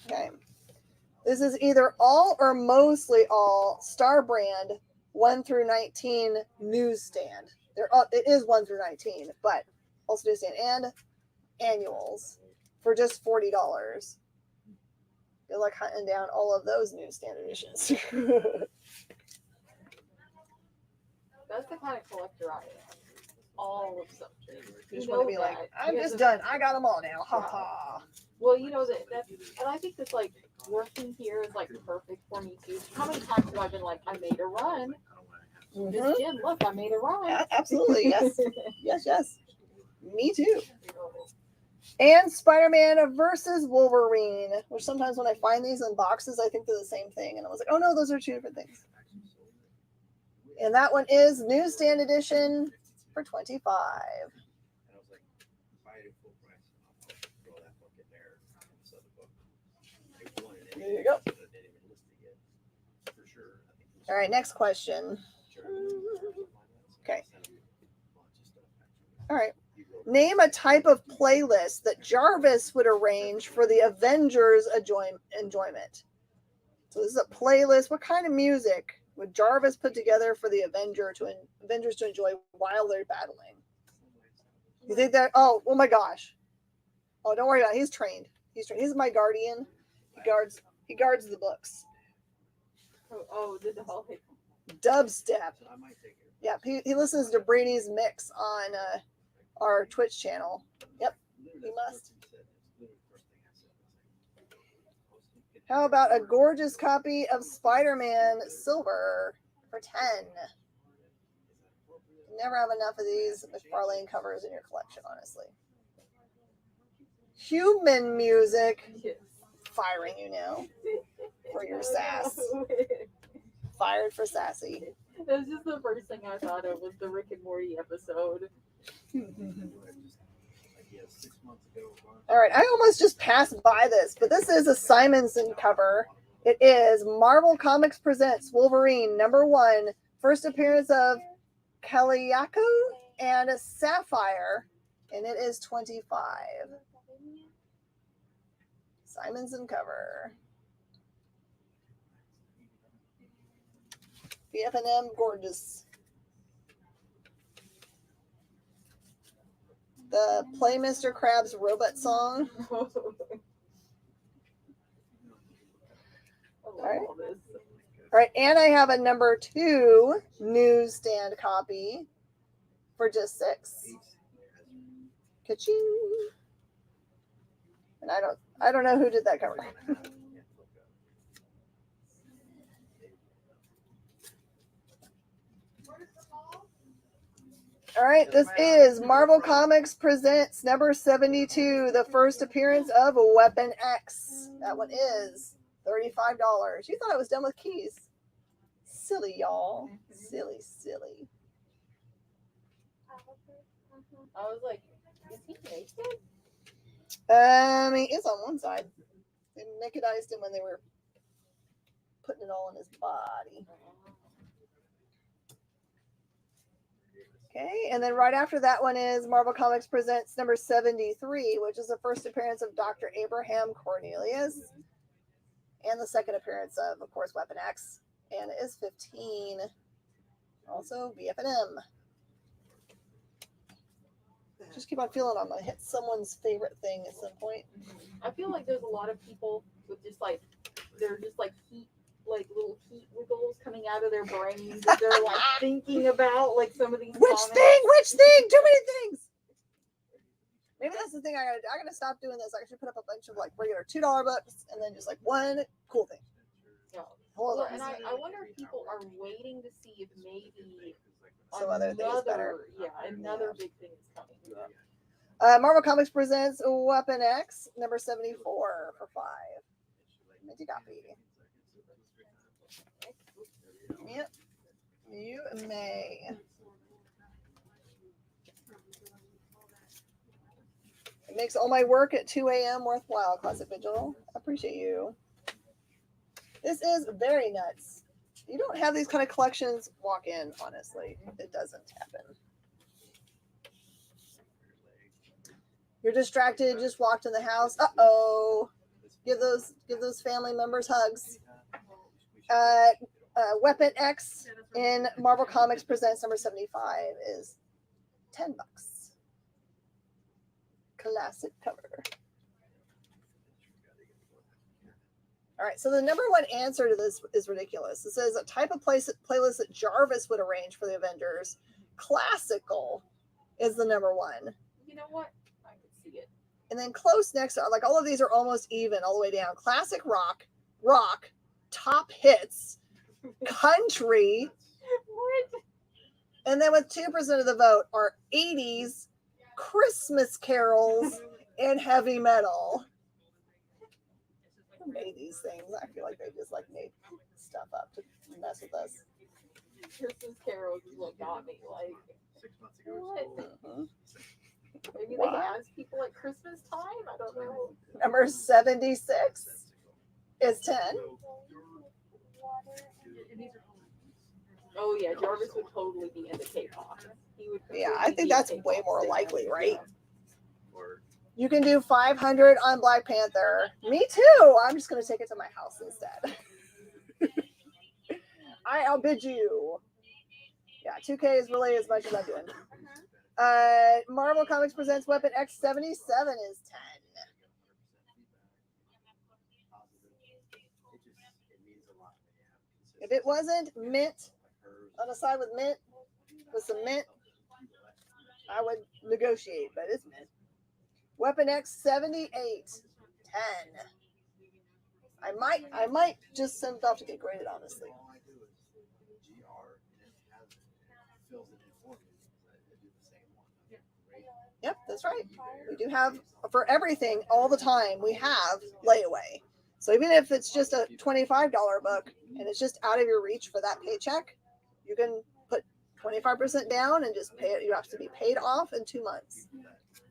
Okay. This is either all or mostly all Star Brand 1 through 19 newsstand. It is 1 through 19, but also newsstand and annuals for just $40. You're like hunting down all of those newsstand editions. That's the kind of collector I am. All of something. You just want to be like, I'm just done. I got them all now. Ha ha. Well, you know that, and I think that's like working here is like perfect for me too. How many times have I been like, I made a run? Miss Jim, look, I made a run. Yeah, absolutely, yes, yes. Me too. And Spider-Man versus Wolverine, which sometimes when I find these in boxes, I think they're the same thing, and I was like, oh no, those are two different things. And that one is newsstand edition for $25. There you go. All right, next question. Okay. All right. Name a type of playlist that Jarvis would arrange for the Avengers' enjoyment. So this is a playlist. What kind of music would Jarvis put together for the Avengers to enjoy while they're battling? You think that? Oh my gosh. Oh, don't worry about it. He's trained. He's my guardian. He guards the books. The debate. Dubstep. Yeah, he listens to Brady's mix on our Twitch channel. Yep, he must. How about a gorgeous copy of Spider-Man Silver for $10? You never have enough of these McFarlane covers in your collection, honestly. Human music. Firing you now for your sass. Fired for sassy. That was just the first thing I thought of was the Rick and Morty episode. All right, I almost just passed by this, but this is a Simonson cover. It is Marvel Comics Presents Wolverine #1, first appearance of Kaliako and Sapphire, and it is $25. Simonson cover. BF&M gorgeous. The Play Mr. Krabs robot song. All right, and I have a #2 newsstand copy for just $6. Ka-ching. And I don't know who did that cover. All right, this is Marvel Comics Presents #72, the first appearance of Weapon X. That one is $35. You thought I was done with keys. Silly, y'all. Silly. I was like, is he naked? He is on one side. They nakedized him when they were putting it all in his body. Okay, and then right after that one is Marvel Comics Presents #73, which is the first appearance of Dr. Abraham Cornelius, and the second appearance of course, Weapon X, and it is $15. Also, BF&M. Just keep on feeling I'm gonna hit someone's favorite thing at some point. I feel like there's a lot of people with just like they're just like heat, like little heat wiggles coming out of their brains that they're like thinking about like some of these. Which comments. thing? Which thing? Too many things. Maybe that's the thing I gotta stop doing this. I should put up a bunch of like regular $2 books and then just like one cool thing. Yeah. Hold Well, on. and I wonder if people are waiting to see if maybe Some other thing is better. Yeah, another big thing is coming. Marvel Comics presents Weapon X number 74 for 5. Minty copy. Yep. You may. It makes all my work at 2 a.m. worthwhile, Classic Vigil. I appreciate you. This is very nuts. You don't have these kind of collections walk in, honestly. It doesn't happen. You're distracted, just walked in the house. Uh-oh. Give those family members hugs. Weapon X in Marvel Comics presents number 75 is $10. Classic cover. All right, so the number one answer to this is ridiculous. It says a type of playlist that Jarvis would arrange for the Avengers. Classical is the number one. You know what? I could see it. And then close next, like all of these are almost even all the way down. Classic rock, top hits, country. What? And then with 2% of the vote are 80s, Christmas carols, and heavy metal. Who made these things? I feel like they just like made stuff up to mess with us. Christmas carols is what got me. Like, what? Mm-hmm. Maybe Wow. they ask people at Christmas time? I don't know. Number 76 is 10. Oh yeah, Jarvis would totally be into K-pop. He would. Yeah, I completely think be a that's K-pop way more fan. likely, right? Or You can do 500 on Black Panther. Me too. I'm just going to take it to my house instead. I outbid you. Yeah, 2K is really as much as I'm doing. Marvel Comics presents Weapon X 77 is 10. If it wasn't mint, on the side with mint, with some mint, I would negotiate, but it's mint. Weapon X 78, 10. I might just send it off to get graded, honestly. Yep, that's right. We do have, for everything, all the time, we have layaway. So even if it's just a $25 book and it's just out of your reach for that paycheck, you can put 25% down and just pay it. You have to be paid off in 2 months.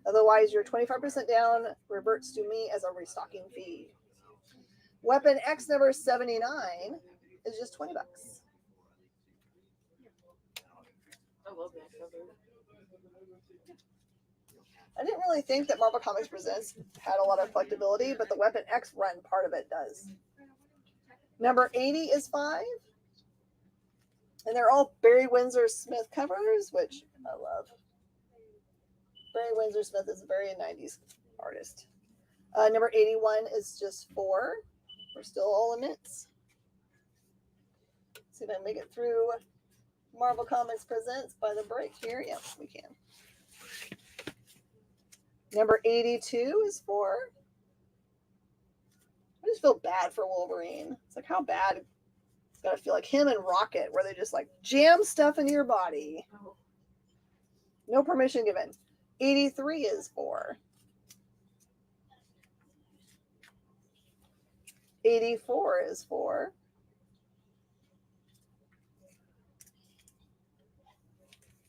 Otherwise, your 25% down reverts to me as a restocking fee. Weapon X number 79 is just $20. I love that cover. I didn't really think that Marvel Comics Presents had a lot of collectability, but the Weapon X run part of it does. Number 80 is 5. And they're all Barry Windsor Smith covers, which I love. Barry Windsor Smith is a very 90s artist. Number 81 is just 4. We're still all in mints. See if I can make it through Marvel Comics Presents by the break here. Yes, we can. Number 82 is 4. I just feel bad for Wolverine. It's like, how bad it's got to feel like him and Rocket, where they just like jam stuff into your body. No permission given. 83 is 4. 84 is 4.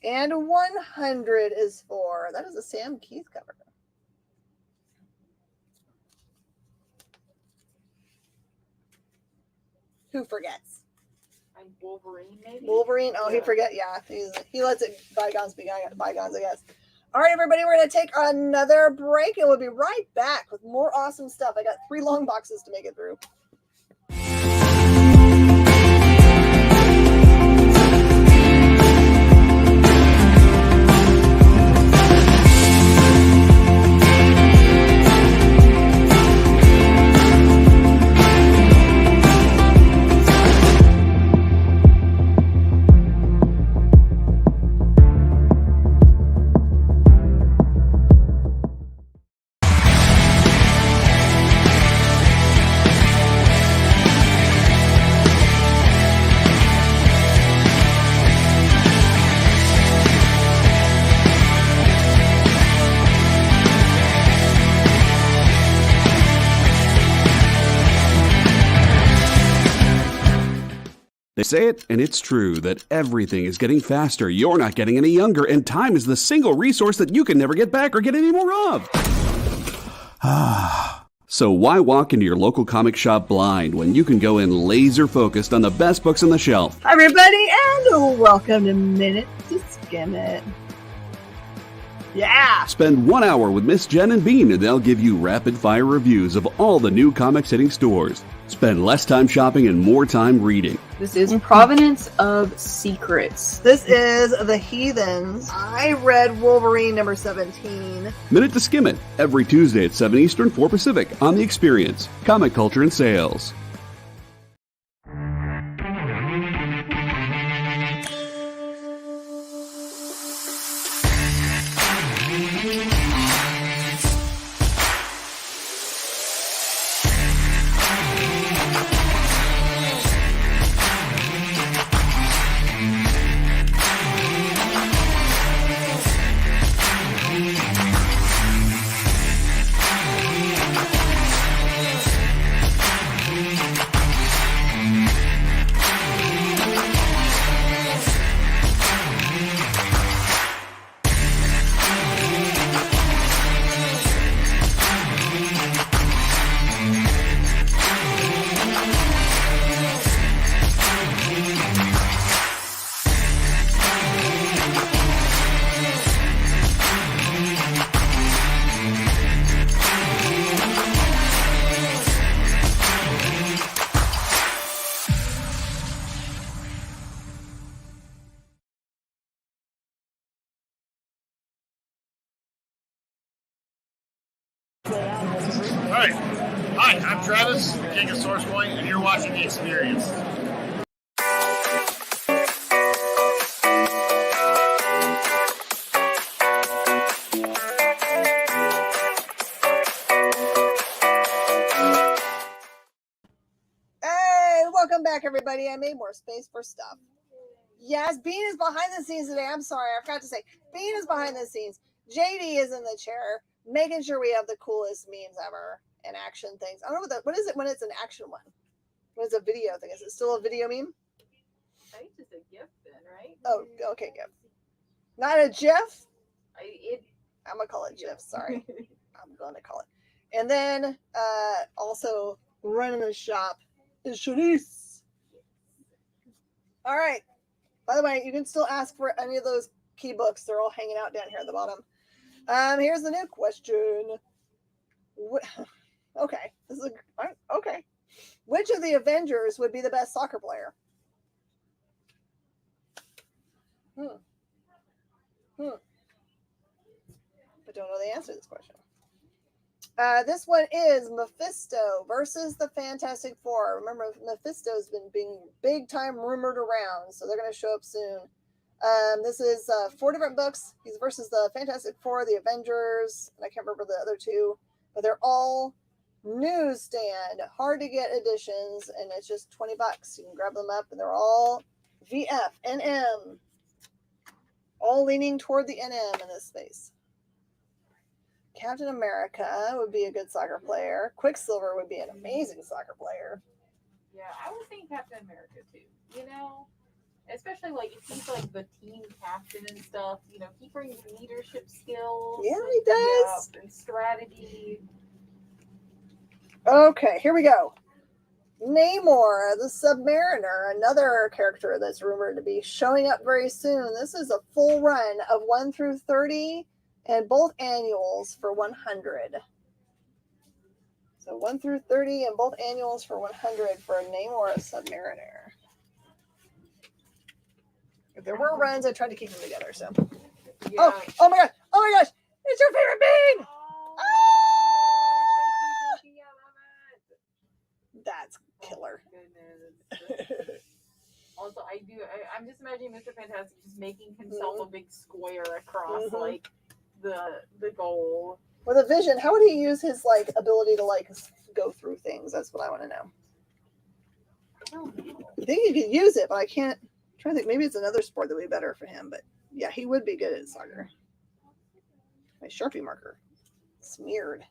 And 100 is 4. That is a Sam Keith cover. Who forgets? Wolverine, maybe? Wolverine. Oh, he forget. Yeah, he lets it bygones be bygones, I guess. All right, everybody, we're going to take another break, and we'll be right back with more awesome stuff. I got 3 long boxes to make it through. They say it, and it's true, that everything is getting faster, you're not getting any younger, and time is the single resource that you can never get back or get any more of. So why walk into your local comic shop blind when you can go in laser focused on the best books on the shelf? Hi, everybody, and welcome to Minute to Skim It. Yeah! Spend 1 hour with Miss Jen and Bean, and they'll give you rapid-fire reviews of all the new comics hitting stores. Spend less time shopping and more time reading. This is Provenance of Secrets. This is The Heathens. I read Wolverine number 17. Minute to Skim It, every Tuesday at 7 Eastern, 4 Pacific, on The Experience, Comic Culture and Sales. Alright. Hi, I'm Travis, the King of Source Point, and you're watching The Experience. Hey, welcome back, everybody. I made more space for stuff. Yes, Bean is behind the scenes today. I'm sorry, I forgot to say. Bean is behind the scenes. JD is in the chair, making sure we have the coolest memes ever and action things. I don't know what is it when it's an action one? When it's a video thing? Is it still a video meme? I think it's just a gift then, right? Oh, okay, GIF. Not a GIF? I'm going to call it GIF, sorry. I'm going to call it. And then also running the shop is Shanice. All right. By the way, you can still ask for any of those key books. They're all hanging out down here at the bottom. Here's the new question. Okay, this is okay. Which of the Avengers would be the best soccer player? But don't know the answer to this question. This one is Mephisto versus the Fantastic Four. Remember, Mephisto's been being big time rumored around, so they're going to show up soon. This is 4 different books. He's versus the Fantastic Four, the Avengers, and I can't remember the other 2, but they're all newsstand, hard to get editions, and it's just $20. You can grab them up, and they're all VF, NM, all leaning toward the NM in this space. Captain America would be a good soccer player. Quicksilver would be an amazing soccer player. Yeah, I would think Captain America too. You know, especially like if he's like the team captain and stuff. You know, he brings leadership skills. Yeah, he does. And strategy. Okay, here we go. Namor the Submariner, another character that's rumored to be showing up very soon. This is a full run of 1 through 30 and both annuals for 100. So 1 through 30 and both annuals for 100 for Namor the Submariner. If there were runs, I tried to keep them together. So, Yeah. oh my gosh, it's your favorite Bean. Thank you, I love it. That's killer. Goodness. Also, I'm just imagining Mr. Fantastic just making himself a big square across like the goal. With a vision, how would he use his like ability to like go through things? That's what I want to know. I think he could use it, but I can't. I'm trying to think. Maybe it's another sport that would be better for him. But yeah, he would be good at soccer. My Sharpie marker smeared.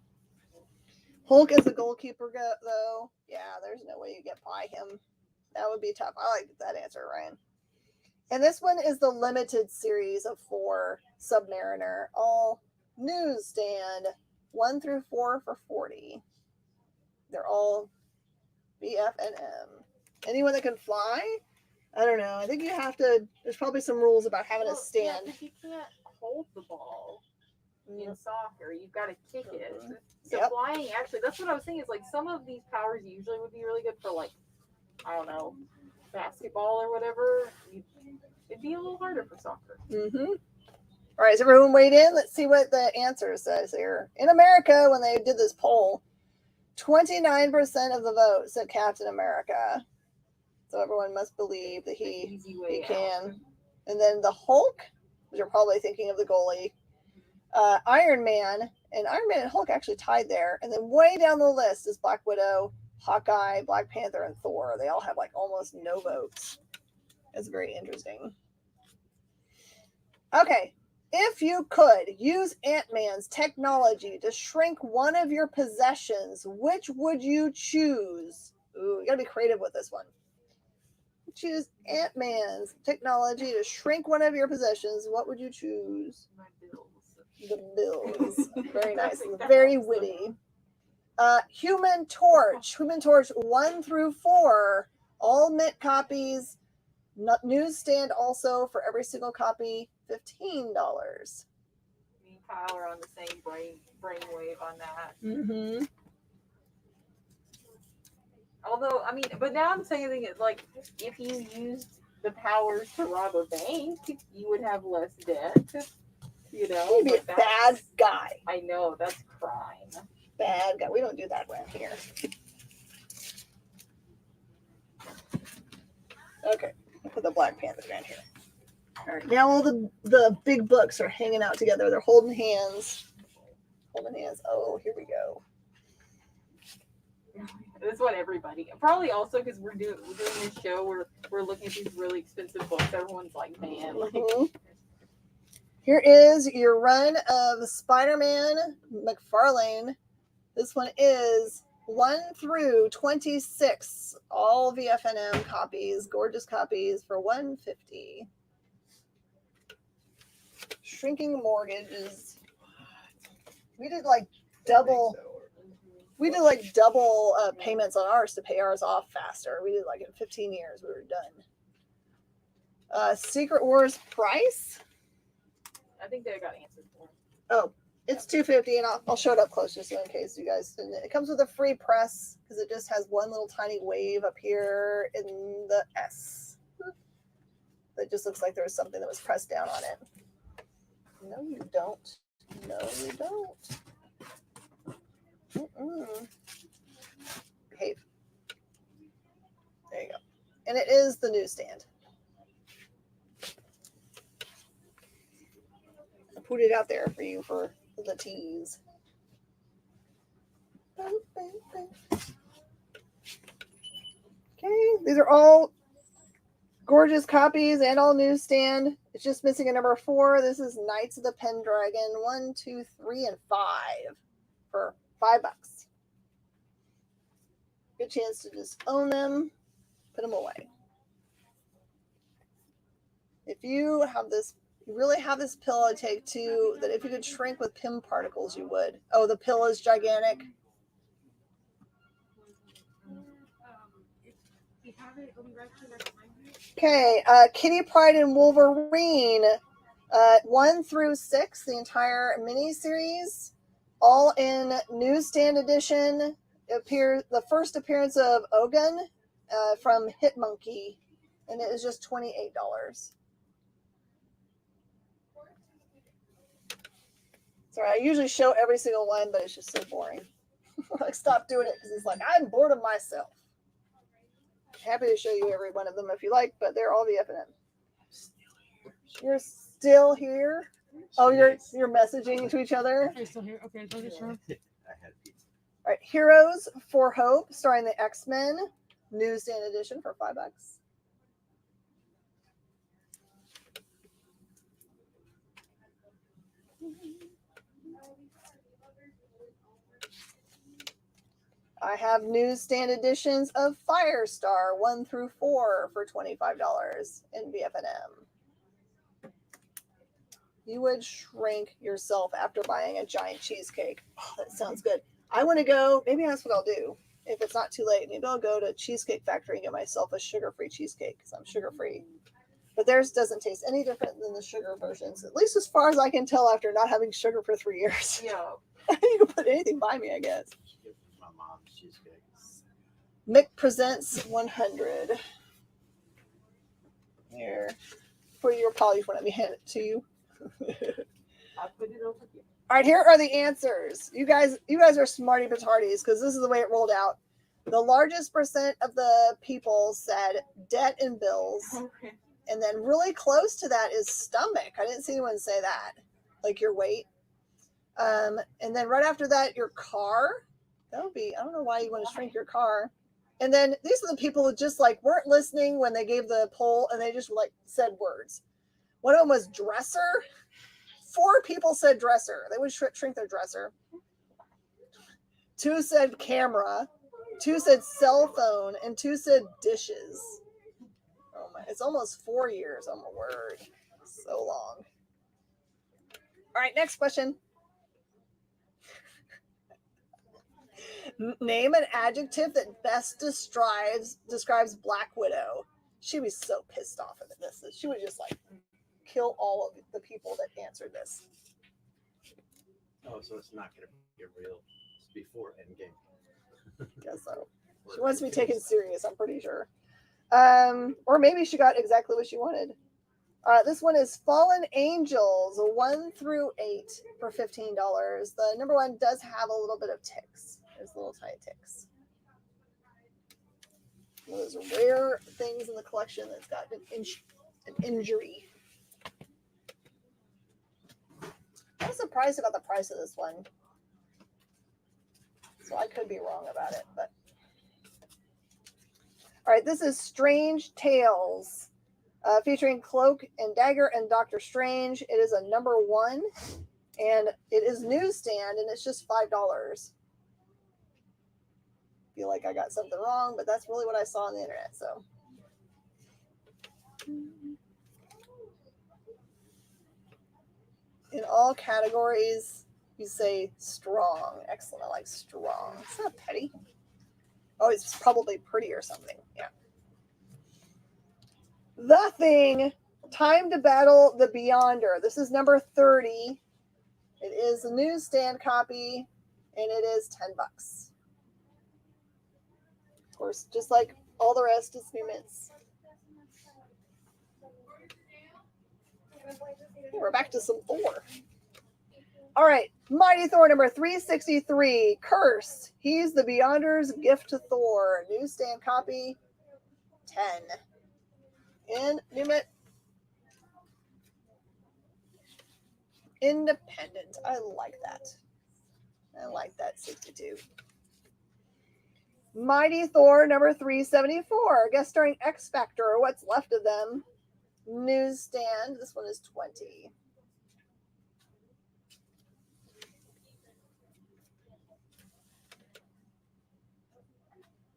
Hulk is the goalkeeper, though. Yeah, there's no way you get by him That would be tough. I like that answer, Ryan. And this one is the limited series of 4 Submariner, all newsstand 1 through 4 for $40. They're all BF&M. Anyone that can fly? I don't know. I think you have to. There's probably some rules about having a stand. Yeah, 'cause you can't hold the ball in soccer. You've got to kick it. So Yep. flying, actually, that's what I was saying. Is like some of these powers usually would be really good for like, I don't know, basketball or whatever. It'd be a little harder for soccer. Mm-hmm. All right, is everyone weighed in? Let's see what the answer says here. In America, when they did this poll, 29% of the vote said Captain America. So everyone must believe that he can. And then the Hulk, which you're probably thinking of the goalie, Iron Man, and Iron Man and Hulk actually tied there. And then way down the list is Black Widow, Hawkeye, Black Panther, and Thor. They all have like almost no votes. It's very interesting. Okay. If you could use Ant-Man's technology to shrink one of your possessions, which would you choose? Ooh, you gotta be creative with this one. Choose Ant-Man's technology to shrink one of your possessions. What would you choose? My bills. The bills. Very nice. Very witty. Human Torch. Human Torch 1 through 4. All mint copies. Newsstand also for every single copy. $15. Me and Kyle are on the same brainwave on that. Mm-hmm. Although, I mean, but now I'm saying it like if you used the powers to rob a bank, you would have less debt. You know, You'd be a bad guy. I know, that's crime. Bad guy. We don't do that around here. Okay, I'll put the Black Panther down here. All right, now all the big books are hanging out together. They're holding hands. Holding hands. Oh, here we go. That's what everybody. Probably also because we're doing this show where we're looking at these really expensive books. Everyone's like, man. Like, Here is your run of Spider-Man McFarlane. This one is 1 through 26. All VFNM copies, gorgeous copies for $150. Shrinking mortgages. We did like double. We did like double payments on ours to pay ours off faster. We did like in 15 years we were done. Secret Wars price. I think they got answered for. Oh, it's $250, and I'll show it up close just in case you guys didn't. It comes with a free press because it just has one little tiny wave up here in the S. That just looks like there was something that was pressed down on it. No, you don't. No, you don't. Behave. There you go. And it is the newsstand. I put it out there for you for the tease. Okay, these are all gorgeous copies and all newsstand. It's just missing a number 4. This is Knights of the Pendragon 1, 2, 3, and 5 for $5. Good chance to just own them, put them away. If you have this, you really have this pill I take too, that if you could shrink with Pym particles, you would. Oh, the pill is gigantic. Okay, Kitty Pryde and Wolverine, 1 through 6, the entire miniseries, all in newsstand edition. The first appearance of Ogun from Hit Monkey, and it is just $28. Sorry, I usually show every single one, but it's just so boring. Like, stop doing it because it's like I'm bored of myself. Happy to show you every one of them if you like, but they're all VFNM. You're still here? Oh, you're messaging to each other? You're still here? Okay, don't get sure. All right, Heroes for Hope, starring the X-Men, newsstand edition for $5. I have newsstand editions of Firestar 1 through 4 for $25 in BFNM. You would shrink yourself after buying a giant cheesecake. Oh, that sounds good. I want to go, maybe that's what I'll do. If it's not too late, maybe I'll go to Cheesecake Factory and get myself a sugar-free cheesecake because I'm sugar-free. But theirs doesn't taste any different than the sugar versions, at least as far as I can tell after not having sugar for 3 years. Yeah. You can put anything by me, I guess. My mom's cheesecake. Mick Presents 100. Here. For your apologies when let me hand it to you. I'll put it over here. All right, here are the answers. You guys are smarty batardies because this is the way it rolled out. The largest percent of the people said debt and bills. Okay. And then really close to that is stomach. I didn't see anyone say that. Like your weight. And then right after that, your car. That would be, I don't know why you want to shrink your car. And then these are the people who just like weren't listening when they gave the poll and they just like said words. One of them was dresser. 4 people said dresser. They would shrink their dresser. 2 said camera. 2 said cell phone. And 2 said dishes. Oh my, it's almost 4 years. Oh my word. So long. All right, next question. Name an adjective that best describes Black Widow. She was so pissed off at this. She would just like kill all of the people that answered this. Oh, so it's not going to be real. It's before Endgame. Guess so. She wants to be taken serious, I'm pretty sure. Or maybe she got exactly what she wanted. This one is Fallen Angels 1 through 8 for $15. The number 1 does have a little bit of ticks. There's little tiny ticks. One of those rare things in the collection that's got an injury. I'm surprised about the price of this one. So I could be wrong about it, but. All right, this is Strange Tales, featuring Cloak and Dagger and Doctor Strange. It is a number 1, and it is newsstand, and it's just $5. Feel like I got something wrong, but that's really what I saw on the internet. So, in all categories, you say strong. Excellent. I like strong. It's not petty. Oh, it's probably pretty or something. Yeah. The Thing. Time to Battle the Beyonder. This is number 30. It is a newsstand copy, and it is $10. Of course, just like all the rest, it's new mints. We're back to some Thor. All right, Mighty Thor number 363, Cursed. He's the Beyonder's gift to Thor. Newsstand copy, 10. In new mint. Independent. I like that. I like that 62. Mighty Thor number 374, guest starring X Factor, or what's left of them. Newsstand. This one is 20.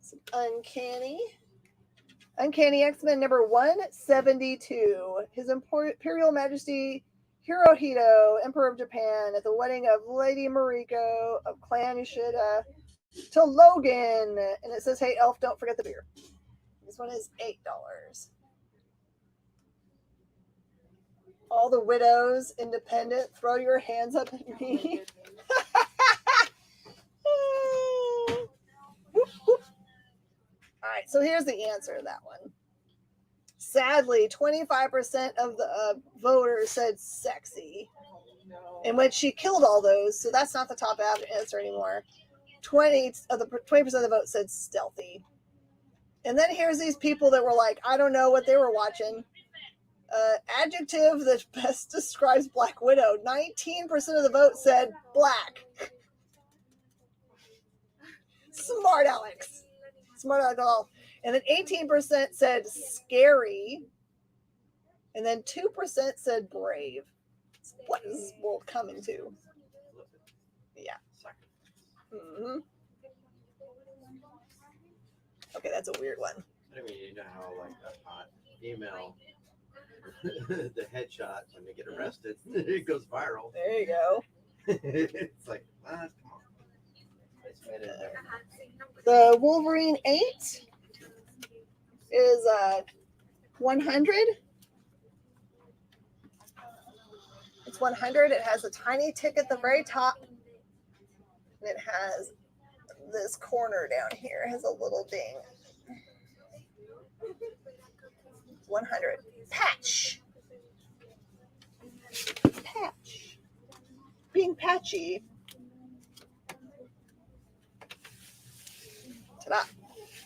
Some Uncanny X-Men number 172. His Imperial Majesty Hirohito, Emperor of Japan, at the wedding of Lady Mariko of Clan Ishida to Logan. And it says, hey, elf, don't forget the beer. This one is $8. All the widows, independent, throw your hands up at me. Whoop, whoop. All right, so here's the answer to that one. Sadly, 25% of the voters said sexy, in which she killed all those, so that's not the top answer anymore. 20% of the vote said stealthy. And then here's these people that were like, I don't know what they were watching. Adjective that best describes Black Widow. 19% of the vote said black. Smart Alex. Smart Alex all. And then 18% said scary. And then 2% said brave. What is this world coming to? Yeah. Mm-hmm. Okay, that's a weird one. I mean, you know how like a hot female, the headshot when they get arrested, it goes viral. There you go. It's like, come on. It's made in there. The Wolverine 8 is 100. It's 100. It has a tiny tick at the very top. And it has this corner down here. It has a little ding. 100. Patch. Patch. Being patchy. Ta-da.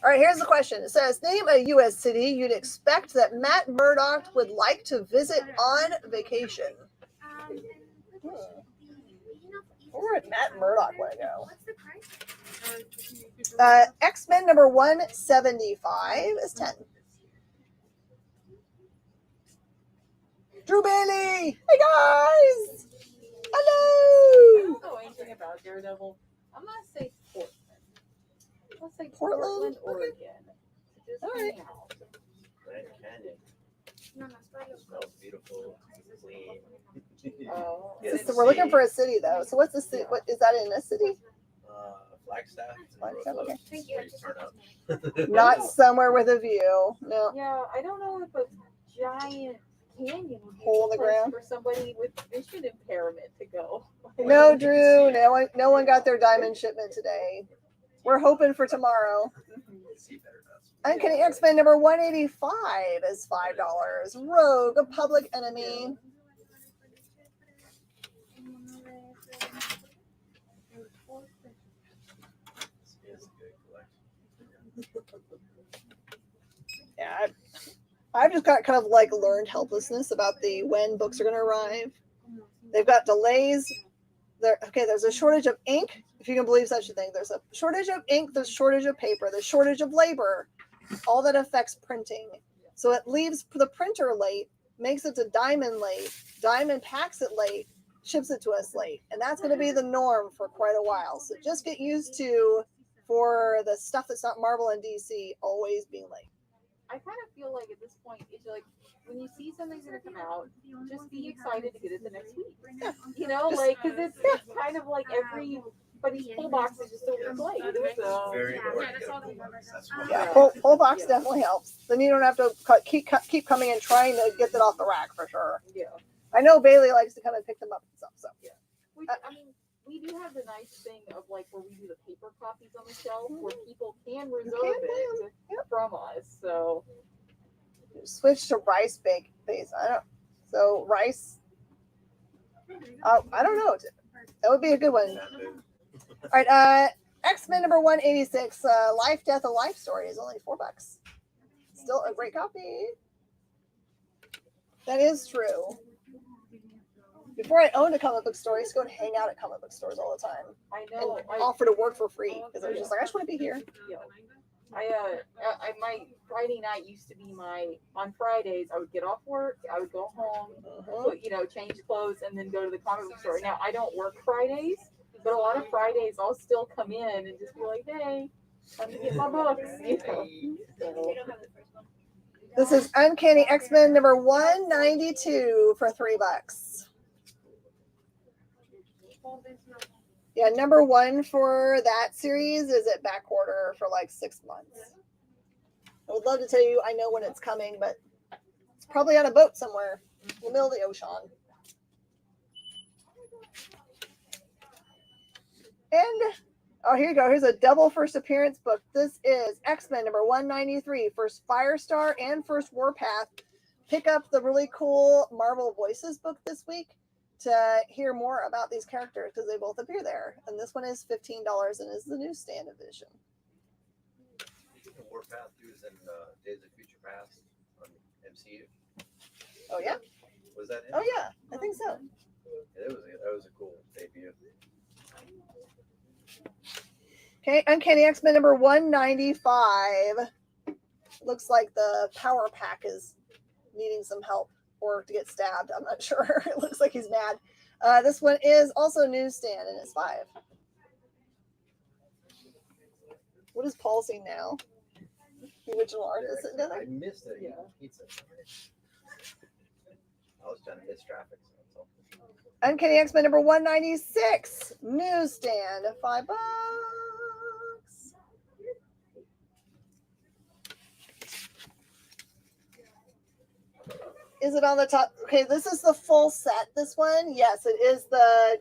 All right, here's the question. It says, name a U.S. city you'd expect that Matt Murdock would like to visit on vacation. Where would Matt Murdock want to go? X-Men number 175 is 10. Drew Bailey! Hey guys! I Hello! don't know anything about Daredevil. I'm gonna say Portland. Let's say Portland? Portland, Oregon. Just All hang right. out. Grand Canyon. Smells beautiful, clean. Oh, Yeah, So we're looking for a city though. So what's the city? What is that in a city? Flagstaff. Flagstaff, okay. Where you turn up. Not somewhere with a view. No. yeah. I don't know if a giant canyon would be Hole in the the place ground? for somebody with vision impairment to go. No, Drew. No one got their diamond shipment today. We're hoping for tomorrow. See better does. Uncanny X-Men number 185 is $5. Rogue, a Public Enemy. It's a good collection. Yeah, I've just got kind of like learned helplessness about when books are going to arrive. They've got delays. There's a shortage of ink, if you can believe such a thing. There's a shortage of ink, there's shortage of paper, there's shortage of labor. All that affects printing. So it leaves the printer late, makes it to Diamond late. Diamond packs it late, ships it to us late. And that's going to be the norm for quite a while. So just get used to, for the stuff that's not Marvel and DC, always being late. I kind of feel like at this point, it's like when you see something's gonna come out, just be excited to get it the next week. You know, like because it's kind of like everybody's pull box is just a week late. So Very Yeah, important. that's all to they get remember. That's what Yeah, Yeah. pull box Yeah. definitely helps. Then you don't have to keep coming and trying to get that off the rack for sure. yeah, I know Bailey likes to come and pick them up and stuff. So which I mean, we do have the nice thing of like where we do the paper copies on the shelf where people can reserve it from us. So switch to rice base. So rice. I don't know. That would be a good one. All right. X-Men number 186. Life, Death, a Life Story is only $4. Still a great copy. That is true. Before I owned a comic book store, I used to go and hang out at comic book stores all the time I and know. offer to work for free because I was just like, I just want to be here. Yeah. My Friday night used to be on Fridays I would get off work, I would go home, change clothes and then go to the comic book store. Now I don't work Fridays, but a lot of Fridays I'll still come in and just be like, hey, let me get my books. So, This is Uncanny X-Men number 192 for $3. Yeah, number 1 for that series is at back order for like 6 months. I would love to tell you I know when it's coming, but it's probably on a boat somewhere in the middle of the ocean. And, oh, here you go. Here's a double first appearance book. This is X-Men number 193, first Firestar and first Warpath. Pick up the really cool Marvel Voices book this week to hear more about these characters because they both appear there. And this one is $15 and is the newsstand edition. Warpath was in Days of Future Past on MCU. Oh, yeah? Was that it? Oh, yeah. I think so. Yeah, that was a cool debut. Okay, Uncanny X-Men number 195. Looks like the power pack is needing some help or to get stabbed. I'm not sure. It looks like he's mad. This one is also newsstand and it's $5. What is Paul seeing now? original artist that did I it. missed it. Yeah. Pizza. I was trying to miss traffic. So that's all. Uncanny X-Men number 196. Newsstand. $5. Is it on the top? Okay, this is the full set. This one, yes, it is the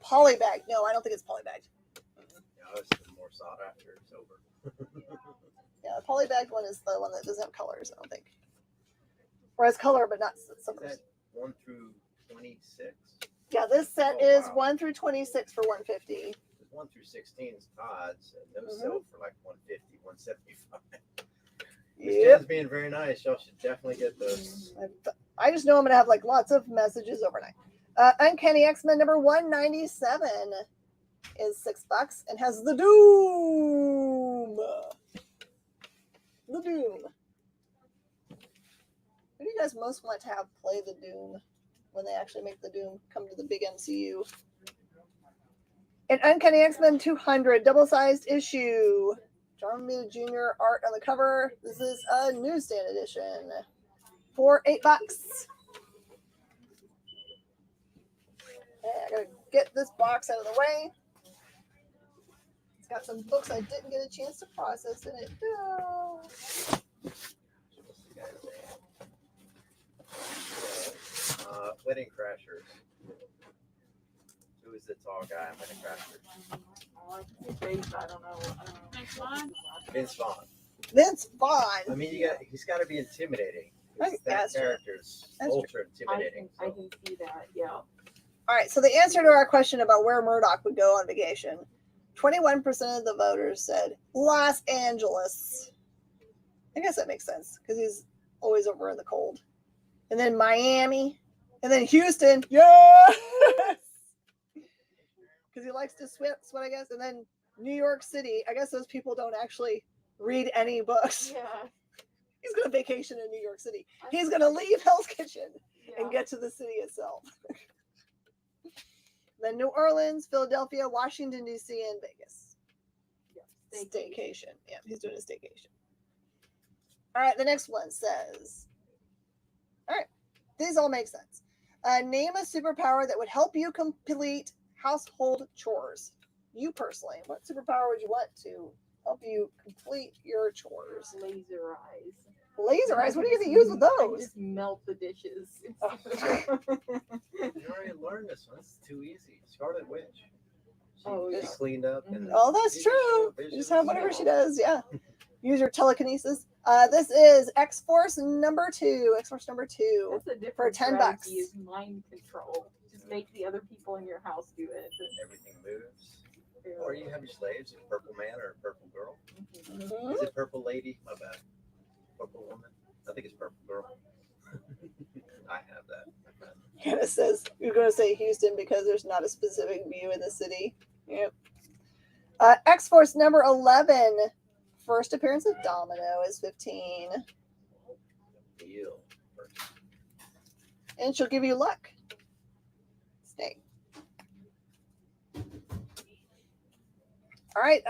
poly bag. No, I don't think it's poly bagged. Yeah, it's more sought after. It's over. Yeah, the poly bagged one is the one that doesn't have colors. I don't think, or has color but not Is summers. that 1 through 26? Yeah, this set Oh, is wow. 1 through 26 for $150. 1 through 16 is Todd's, and those Mhm. sell for like 150, 175. Yep. Jen's being very nice. Y'all should definitely get those. I just know I'm gonna have like lots of messages overnight. Uncanny X-Men number 197 is $6 and has the Doom. The Doom. Who do you guys most want to have play the Doom when they actually make the Doom come to the big MCU? An Uncanny X-Men 200 double-sized issue. John Romita Jr. art on the cover. This is a newsstand edition for $8. Okay, I gotta get this box out of the way. It's got some books I didn't get a chance to process in it. No. Wedding Crashers. Who is the tall guy in Wedding Crashers? Oh, I can see face, I don't know. Next one. Vince Vaughn. Vince Vaughn. I mean, he's got to be intimidating. That's That true. character's That's ultra intimidating. I can see that, yeah. All right, so the answer to our question about where Murdoch would go on vacation, 21% of the voters said Los Angeles. I guess that makes sense because he's always over in the cold. And then Miami, and then Houston. Yes! Because he likes to sweat, I guess. And then New York City. I guess those people don't actually read any books. Yeah. He's going to vacation in New York City. He's going to leave Hell's Kitchen Yeah. and get to the city itself. Then New Orleans, Philadelphia, Washington, D.C., and Vegas. Yeah. Staycation. Yeah, he's doing a staycation. All right, the next one says, all right, these all make sense. Name a superpower that would help you complete household chores. You personally, what superpower would you want to help you complete your chores? Laser eyes. Laser eyes? What are you going to use with I those? just melt the dishes. Oh. You already learned this one. It's too easy. Scarlet Witch. She Oh, gets yeah. cleaned up. And Oh, that's true. Vision. You just have whatever she does. Yeah. Use your telekinesis. This is X-Force number 2. X-Force number 2. That's a different For $10. strategy is mind control. Just make the other people in your house do it. Everything moves. Or you have your slaves, a purple man or a purple girl. Mhm. Is it purple lady? My bad. Purple woman? I think it's purple girl. I have that. And it says you're going to say Houston because there's not a specific view in the city. Yep. X-Force number 11. First appearance of Domino is 15. Deal. And she'll give you luck. Snake. All right.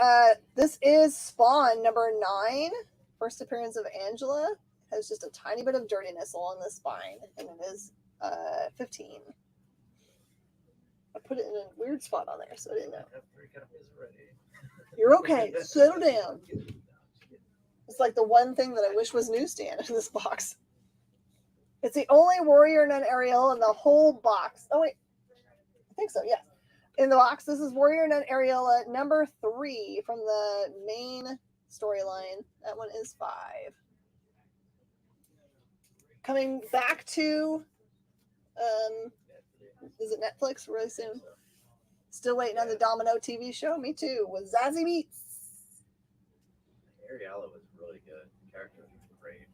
This is Spawn number 9. First appearance of Angela. Has just a tiny bit of dirtiness along the spine. And it is 15. I put it in a weird spot on there, so I didn't know. I have 3 copies already. You're okay. Settle down. It's like the one thing that I wish was newsstand in this box. It's the only Warrior Nun Ariel in the whole box. Oh, wait. I think so, yes. In the box, this is Warrior Nun Ariel number 3 from the main storyline. That one is 5. Coming back to, is it Netflix really soon? Still waiting on the Domino TV show. Me too, with Zazie Beetz. Ariella was really good. The character was great.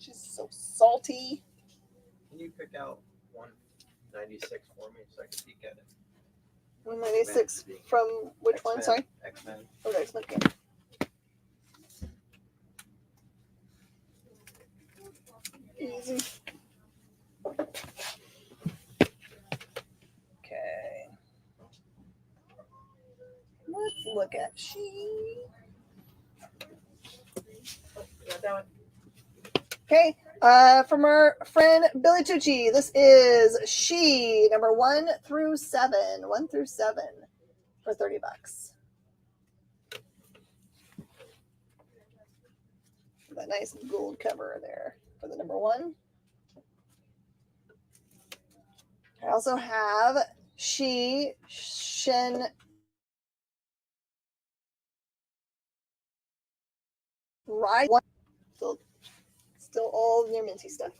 She's so salty. Can you pick out 196 for me so I can peek at it? 196 from which one? Sorry. X-Men. Oh, there's my game. Easy. Okay. Let's look at she. Yeah, showing. Okay. From our friend Billy Tucci, this is She number 1 through 7. 1 through 7 for $30. That nice gold cover there for the number 1. I also have She Shen Ride 1. Still all near minty stuff.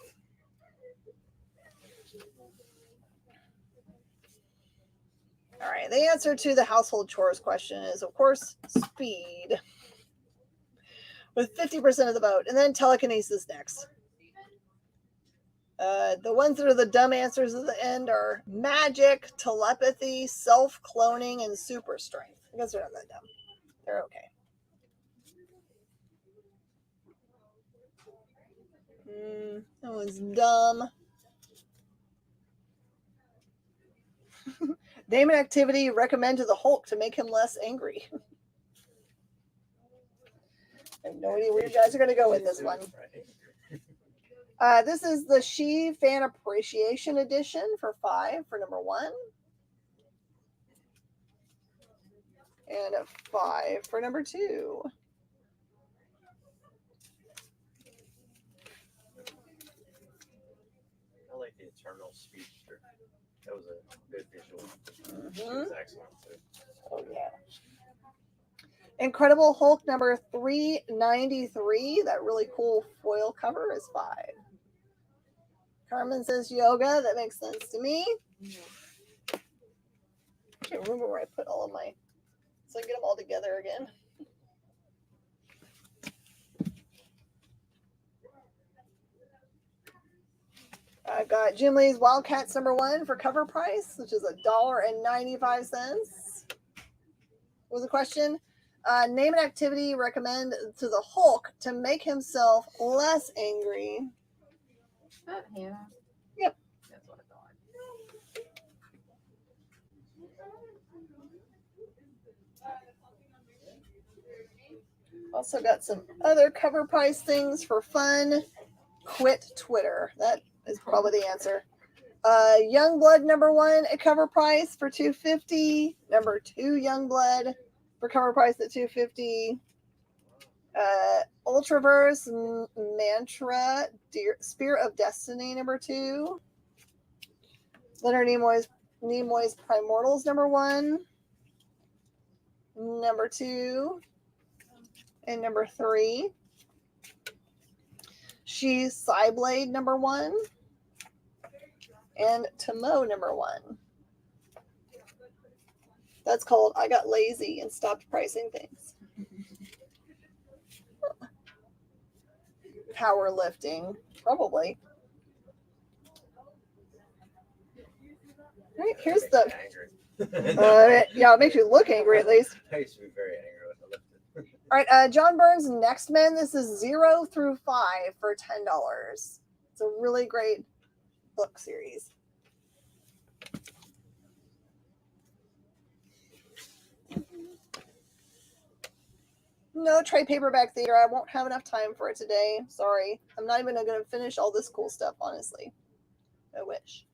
All right, the answer to the household chores question is, of course, speed, with 50% of the vote, and then telekinesis next. The ones that are the dumb answers at the end are magic, telepathy, self-cloning, and super strength. I guess they're not that dumb. They're okay. That one's dumb. Name an activity recommend to the Hulk to make him less angry. I have no idea where you guys are going to go with this one. This is the She Fan Appreciation Edition for $5 for number 1. And a $5 for number 2. I like the Eternal Speedster. That was a good visual. She Mm-hmm. was excellent too. Oh, yeah. Incredible Hulk number 393. That really cool foil cover is $5. Carmen says yoga. That makes sense to me. I can't remember where I put all of my, so I can get them all together again. I got Jim Lee's Wildcats number 1 for cover price, which is $1.95. What was the question? Name an activity recommend to the Hulk to make himself less angry. Yeah. Yep. That's what I thought. Also got some other cover price things for fun. Quit Twitter. That is probably the answer. Youngblood number 1 at cover price for $250. Number 2 Youngblood for cover price at $250. Ultraverse Mantra Spear of Destiny number 2. Leonard Nimoy's Primortals number 1. Number 2. And number 3. She's Psyblade number 1. And Tomo number 1. That's called I Got Lazy and Stopped Pricing Things. Powerlifting, probably. All right, here's the. Yeah, it makes you look angry at least. I used to be very angry when I lifted. All right, John Byrne's Next Men. This is 0 through 5 for $10. It's a really great book series. No trade paperback theater. I won't have enough time for it today. Sorry. I'm not even going to finish all this cool stuff, honestly. I wish.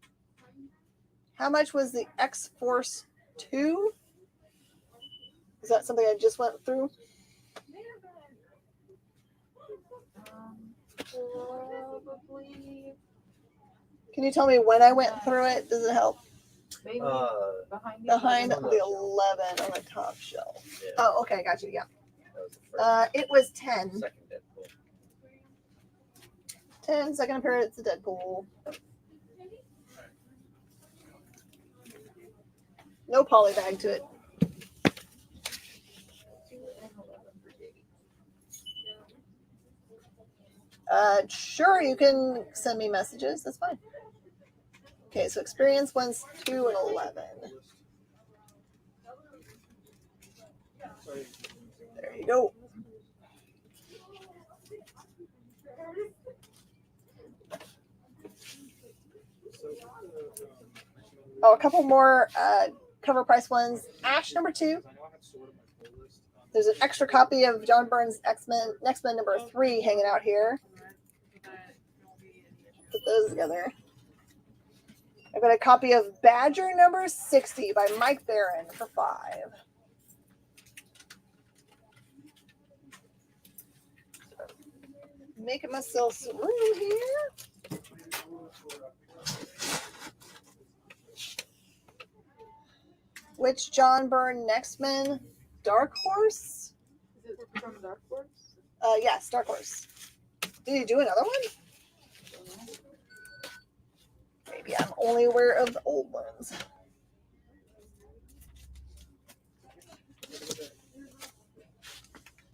How much was the X-Force 2? Is that something I just went through? Probably. Can you tell me when I went through it? Does it help? Maybe Behind the 11 on the top shelf. Yeah. Oh, okay. Got you. Yeah. It was 10. Second Deadpool. 10, second appearance of Deadpool. No poly bag to it. Sure, you can send me messages. That's fine. Okay, so experience one's 2 and 11. There you go. Oh, a couple more cover price ones. Ash number 2. There's an extra copy of John Byrne's X-Men number 3 hanging out here. Put those together. I've got a copy of Badger number 60 by Mike Barron for $5. Making myself some room here. Which John Byrne X-Men? Dark Horse? Is it from Dark Horse? Yes, Dark Horse. Did he do another one? Maybe I'm only aware of the old ones.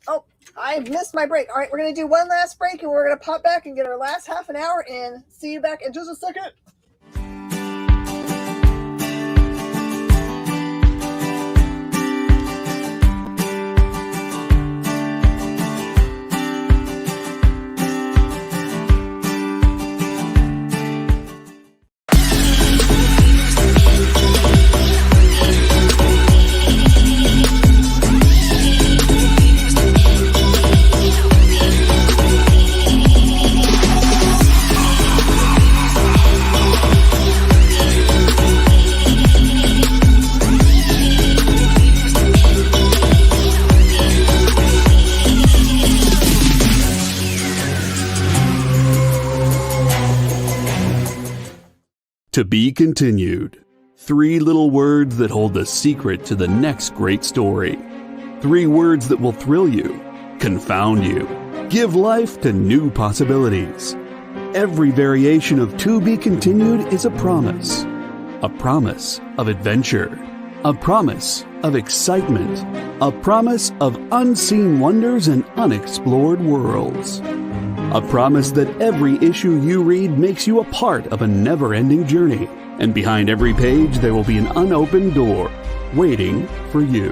Oh, I missed my break. All right, we're going to do one last break, and we're going to pop back and get our last half an hour in. See you back in just a second. To be continued. 3 little words that hold the secret to the next great story. 3 words that will thrill you, confound you, give life to new possibilities. Every variation of To Be Continued is a promise of adventure, a promise of excitement, a promise of unseen wonders and unexplored worlds. A promise that every issue you read makes you a part of a never-ending journey, and behind every page there will be an unopened door waiting for you.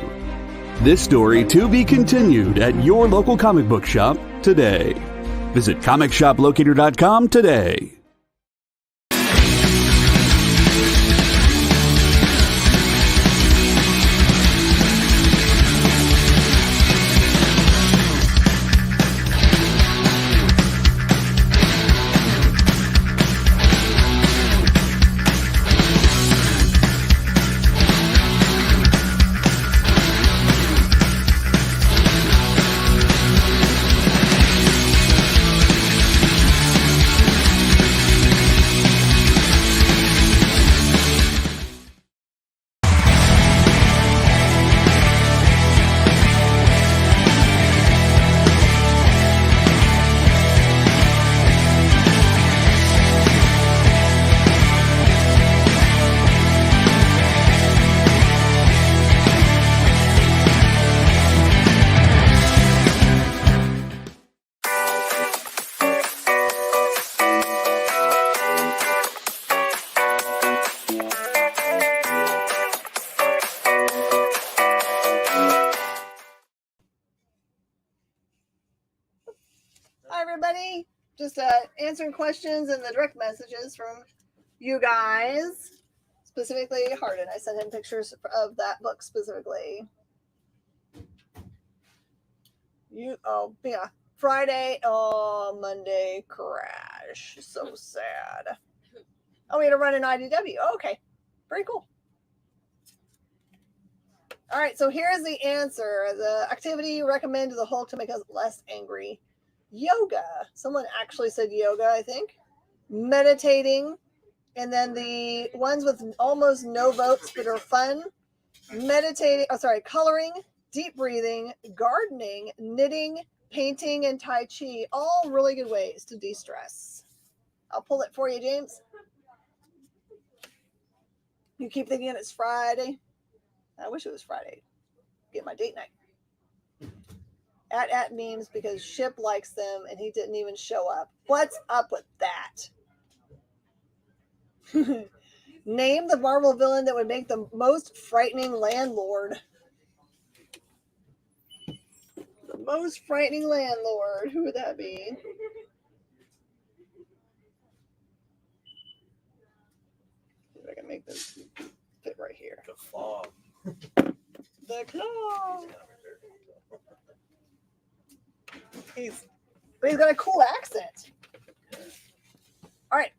This story to be continued at your local comic book shop today. Visit comicshoplocator.com today. Everybody, just answering questions and the direct messages from you guys, specifically Hardin. I sent him pictures of that book specifically. Friday, Monday crash, so sad. Oh, we had to run an IDW. Oh, okay, very cool. All right, so here's the answer. The activity you recommend to the Hulk to make us less angry. Yoga. Someone actually said yoga, I think. Meditating. And then the ones with almost no votes but are fun. Coloring, deep breathing, gardening, knitting, painting, and Tai Chi. All really good ways to de-stress. I'll pull it for you, James. You keep thinking it's Friday. I wish it was Friday. Get my date night. At memes because Ship likes them and he didn't even show up. What's up with that? Name the Marvel villain that would make the most frightening landlord. The most frightening landlord. Who would that be? See if I can make this fit right here. The Claw. The Claw. But he's got a cool accent. All right.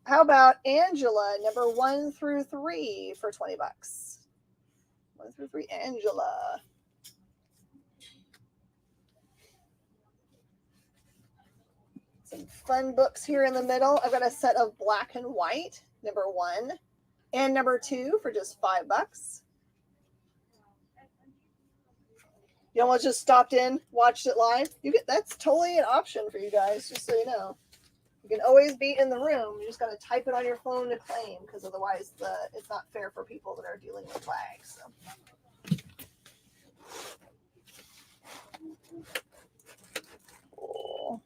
How about Angela, number 1 through 3 for $20? 1 through 3, Angela. Some fun books here in the middle. I've got a set of black and white, number 1 and number 2 for just $5. You almost just stopped in, watched it live. That's totally an option for you guys, just so you know. You can always be in the room. You just got to type it on your phone to claim, because otherwise it's not fair for people that are dealing with lag. So. Cool.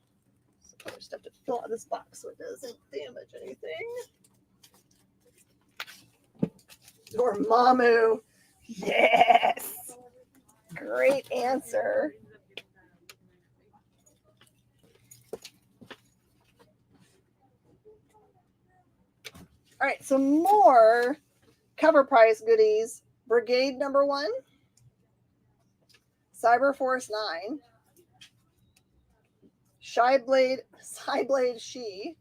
So I just have to fill out this box so it doesn't damage anything. Dormammu. Yes. Great answer. All right, so more cover price goodies. Brigade number 1, Cyberforce 9, Psyblade She,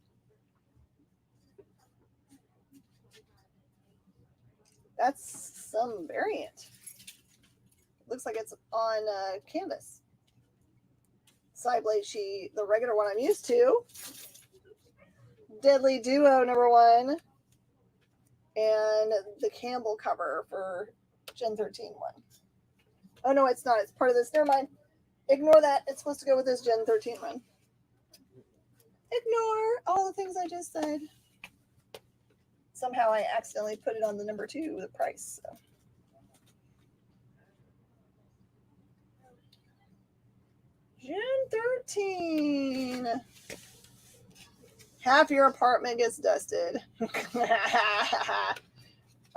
that's some variant. Looks like it's on canvas. Cyblade She, the regular one I'm used to. Deadly Duo number 1. And the Campbell cover for Gen 13 one. Oh, no, it's not. It's part of this. Never mind. Ignore that. It's supposed to go with this Gen 13 one. Ignore all the things I just said. Somehow I accidentally put it on the number 2, the price. So. Gen 13. Half your apartment gets dusted. All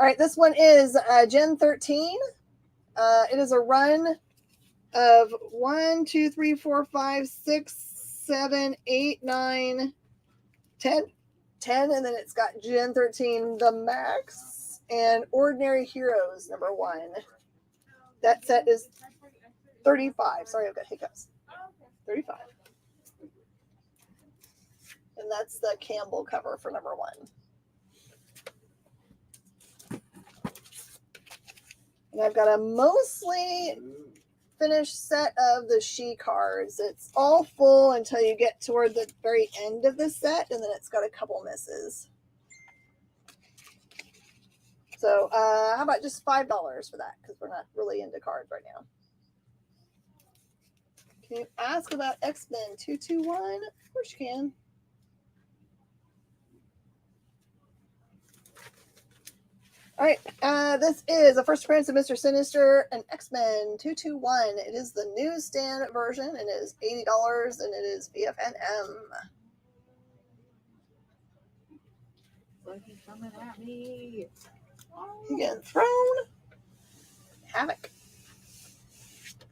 right, this one is Gen 13. It is a run of 1, 2, 3, 4, 5, 6, 7, 8, 9, 10. 10, and then it's got Gen 13, the Max, and Ordinary Heroes, number 1. That set is $35. Sorry, I've got hiccups. $35. And that's the Campbell cover for number 1. And I've got a mostly finished set of the She cards. It's all full until you get toward the very end of the set, and then it's got a couple misses. So how about just $5 for that? Because we're not really into cards right now. Can you ask about X-Men 221? Of course you can. All right, this is the first appearance of Mr. Sinister and X-Men 221. It is the newsstand version, and it is $80, and it is BFNM. Look, he's coming at me. He's getting thrown. Havoc.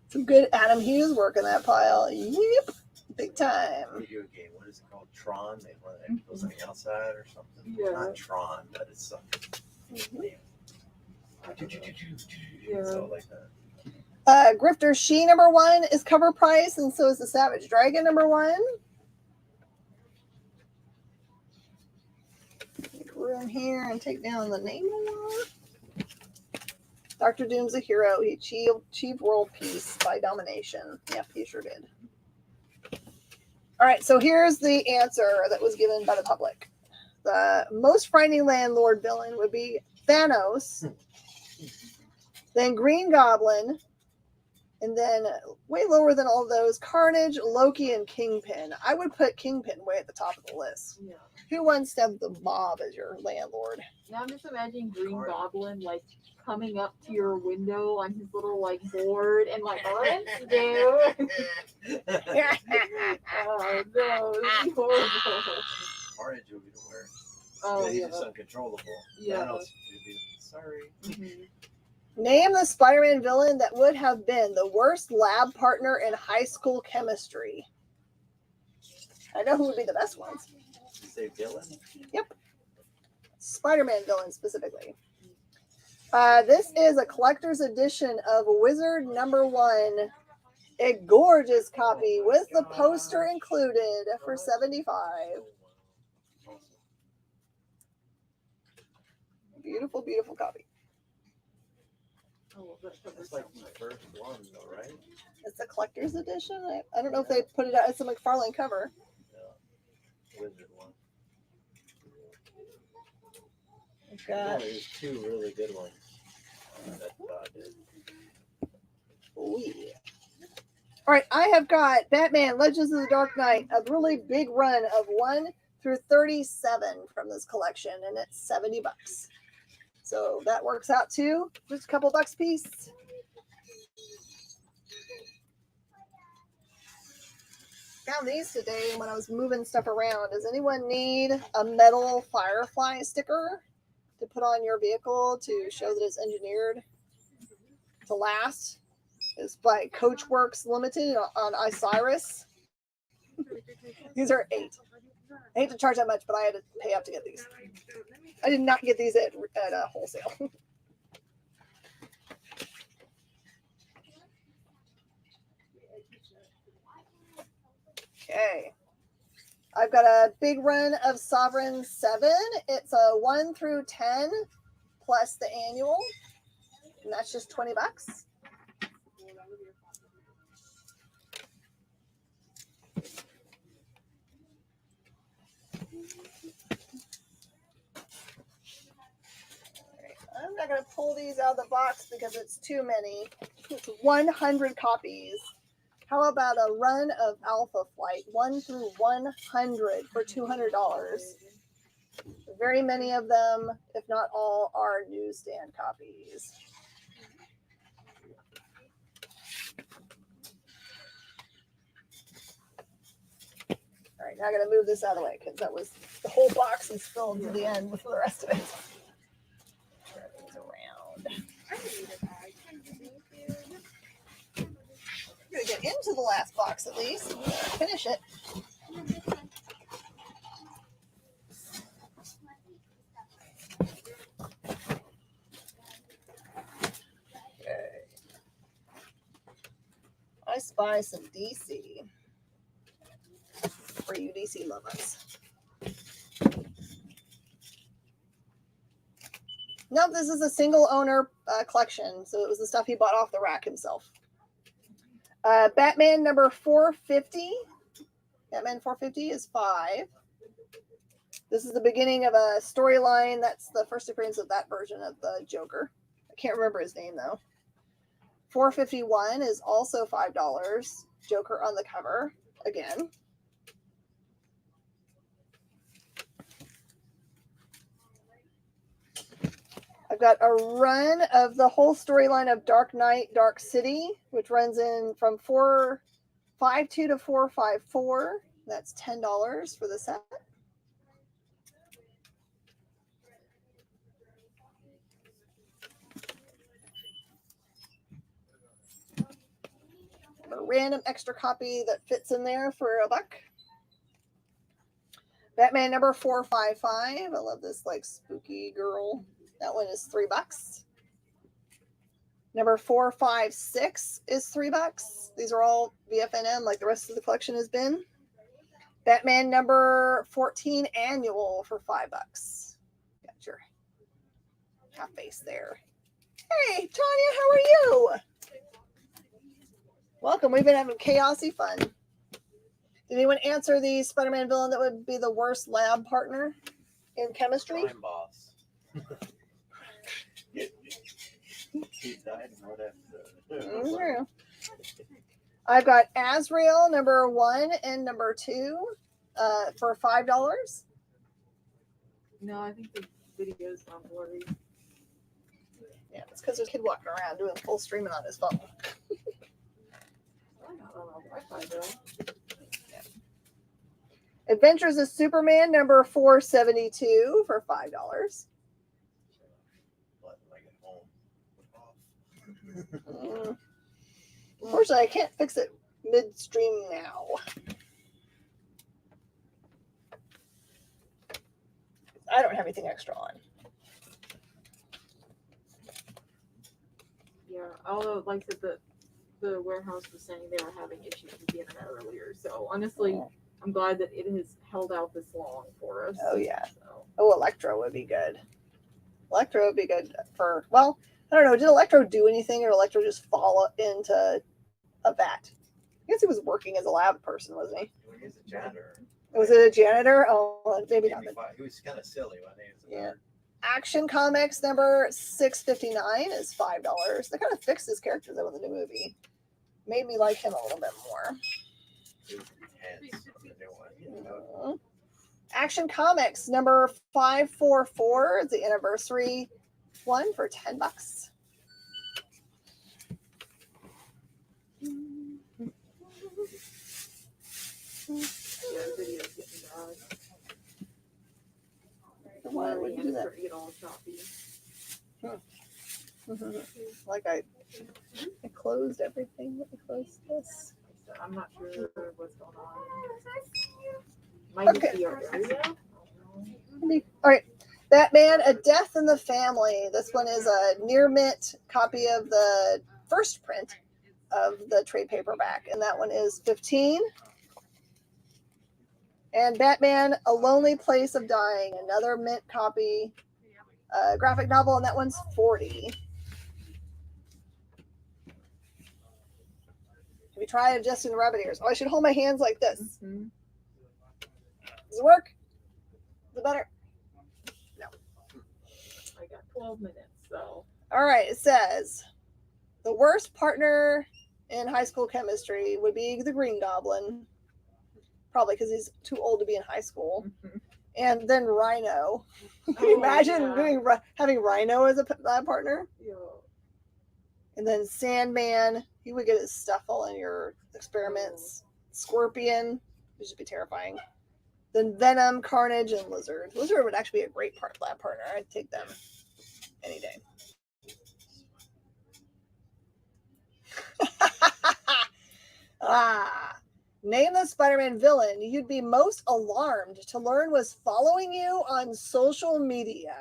Some good Adam Hughes work in that pile. Yep, big time. Video game. What is it called? Tron. They run it goes on the outside or something. Yeah. Not Tron, but it's something. Yeah. So like that. Grifter She number 1 is cover price, and so is the Savage Dragon number 1. Make room here and take down the Namor. Dr. Doom's a hero. He achieved world peace by domination. Yep, he sure did. All right, so here's the answer that was given by the public. The most frightening landlord villain would be Thanos, then Green Goblin, and then way lower than all those, Carnage, Loki, and Kingpin. I would put Kingpin way at the top of the list. Yeah. Who wants to have the mob as your landlord? Now I'm just imagining Green Goblin like coming up to your window on his little like board and like, let's do. Oh no, this is horrible. Carnage would be the worst. Oh He's yeah. just uncontrollable. Yeah. Thanos would be, sorry. Mm-hmm. Name the Spider-Man villain that would have been the worst lab partner in high school chemistry. I know who would be the best ones. You say villain? Yep. Spider-Man villain specifically. This is a collector's edition of Wizard #1. A gorgeous copy with the poster included for $75. Beautiful, beautiful copy. It's like the first one, though, right? It's a collector's edition. I don't know if they put it out as a McFarlane cover. Yeah. Wizard one. We've got. There's two really good ones. That did. Oh, yeah. All right, I have got Batman Legends of the Dark Knight, a really big run of 1 through 37 from this collection, and it's $70. So that works out to just a couple bucks a piece. Found these today when I was moving stuff around. Does anyone need a metal Firefly sticker to put on your vehicle to show that it's engineered to last? It's by Coachworks Limited on Osiris. These are $8. I hate to charge that much, but I had to pay up to get these. I did not get these at wholesale. Okay. I've got a big run of Sovereign 7. It's a 1 through 10 plus the annual. And that's just $20. I'm not going to pull these out of the box because it's too many. It's 100 copies. How about a run of Alpha Flight 1 through 100 for $200? Very many of them, if not all, are newsstand copies. All right, now I got to move this out of the way because that was the whole box is filled to the end with the rest of it. Around. I'm going to get into the last box at least. Finish it. Okay. I spy some DC for you DC lovers. No, this is a single owner collection, so it was the stuff he bought off the rack himself. Batman number 450. Batman 450 is $5. This is the beginning of a storyline. That's the first appearance of that version of the Joker. I can't remember his name though. 451 is also $5. Joker on the cover again. I've got a run of the whole storyline of Dark Knight, Dark City, which runs in from 452 to 454. That's $10 for the set. A random extra copy that fits in there for $1. Batman number 455. I love this like spooky girl. That one is $3. Number 456 is $3. These are all VFNM like the rest of the collection has been. Batman number 14 annual for $5. Got your half face there. Hey, Tanya, how are you? Welcome. We've been having chaosy fun. Did anyone answer the Spider-Man villain that would be the worst lab partner in chemistry? Crime boss. He died and what after? I've got Azrael number 1 and number 2 for $5. No, I think the video's not blurry. Yeah, it's because there's a kid walking around doing full streaming on his phone. Yeah. Adventures of Superman number 472 for $5. Unfortunately, I can't fix it midstream now. I don't have anything extra on. Yeah, although, like I said, the warehouse was saying they were having issues with the internet earlier. So honestly, I'm glad that it has held out this long for us. Oh, yeah. So. Oh, Electro would be good. Electro would be good for, well, I don't know. Did Electro do anything, or Electro just fall into a vat? I guess he was working as a lab person, wasn't he? He was a janitor. Was it a janitor? Oh, maybe not. He was kind of silly when he was a Yeah. Action Comics number 659 is $5. They kind of fixed his character though in the new movie. Made me like him a little bit more. He was intense on the new one. Action Comics number 544 is the anniversary one for $10. Yeah, the video's getting bad. Why would you do that? Get all choppy. Like I closed everything. Let me close this. So I'm not sure what's going on. Might Okay. be our area. All right. Batman, A Death in the Family. This one is a near mint copy of the first print of the trade paperback, and that one is $15. And Batman, A Lonely Place of Dying, another mint copy graphic novel, and that one's $40. Have you tried adjusting the rabbit ears? Oh, I should hold my hands like this. Mm-hmm. Does it work? Is it better? No. I got 12 minutes, so. All right, it says, the worst partner in high school chemistry would be the Green Goblin. Probably because he's too old to be in high school. Mm-hmm. And then Rhino. Can you imagine having Rhino as a partner? Yeah. And then Sandman, he would get his stuff all in your experiments. Scorpion, which would be terrifying. Then Venom, Carnage, and Lizard. Lizard would actually be a great lab partner. I'd take them any day. Name the Spider-Man villain you'd be most alarmed to learn was following you on social media.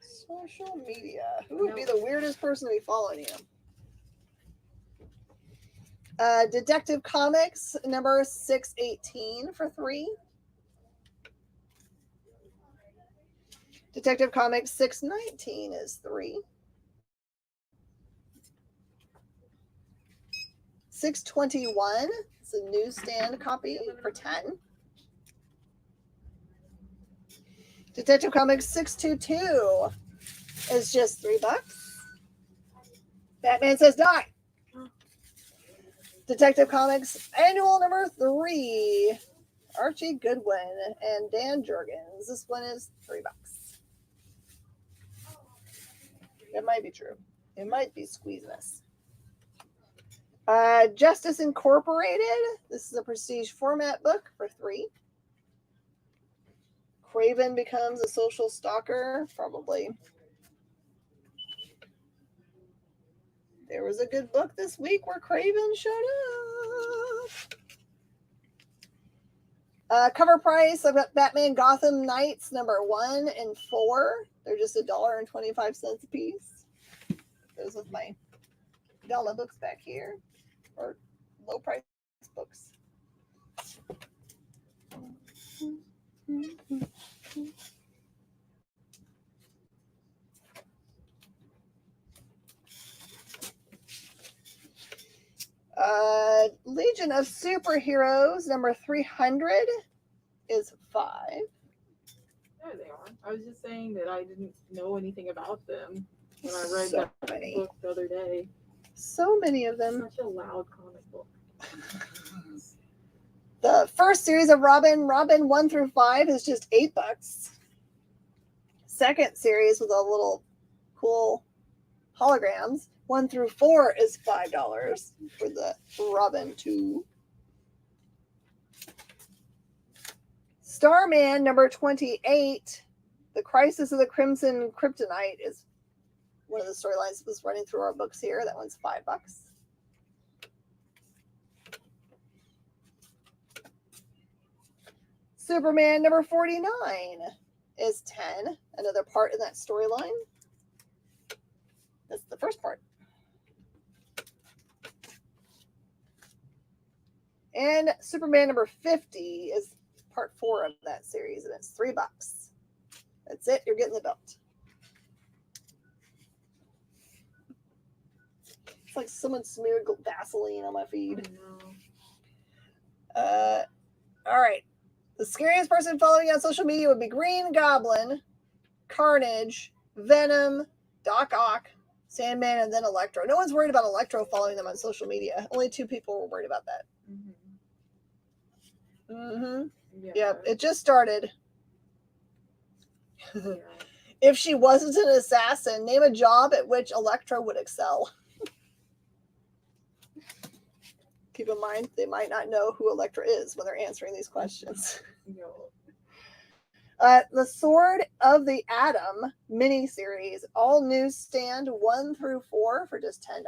Social media. Who would be the weirdest person to be following you? Detective Comics number 618 for $3. Detective Comics 619 is $3. 621 is a newsstand copy for $10. Detective Comics 622 is just $3. Batman Says Die. Detective Comics annual number 3. Archie Goodwin and Dan Jurgens. This one is $3. That might be true. It might be squeezing us. Justice Incorporated. This is a prestige format book for $3. Craven becomes a social stalker. Probably. There was a good book this week where Craven showed up. Cover price. I've got Batman Gotham Knights number 1 and 4. They're just $1.25 a piece. Those with my dollar books back here. Or low price books. Legion of Superheroes number 300 is $5. There they are. I was just saying that I didn't know anything about them when I read So that many. book the other day. So many of them. Such a loud comic book. The first series of Robin 1 through 5 is just $8. Second series with a little cool holograms 1 through 4 is $5 for the Robin 2. Starman number 28, The Crisis of the Crimson Kryptonite is one of the storylines that was running through our books here. That one's $5. Superman number 49 is 10, another part in that storyline. That's the first part. And Superman number 50 is part 4 of that series, and it's $3. That's it. You're getting the belt. It's like someone smeared Vaseline on my feed. All right. The scariest person following me on social media would be Green Goblin, Carnage, Venom, Doc Ock, Sandman, and then Electro. No one's worried about Electro following them on social media. Only 2 people were worried about that. Yeah, it just started. If she wasn't an assassin, name a job at which Electro would excel. Keep in mind, they might not know who Electra is when they're answering these questions. The Sword of the Atom miniseries, all newsstand 1 through 4 for just $10.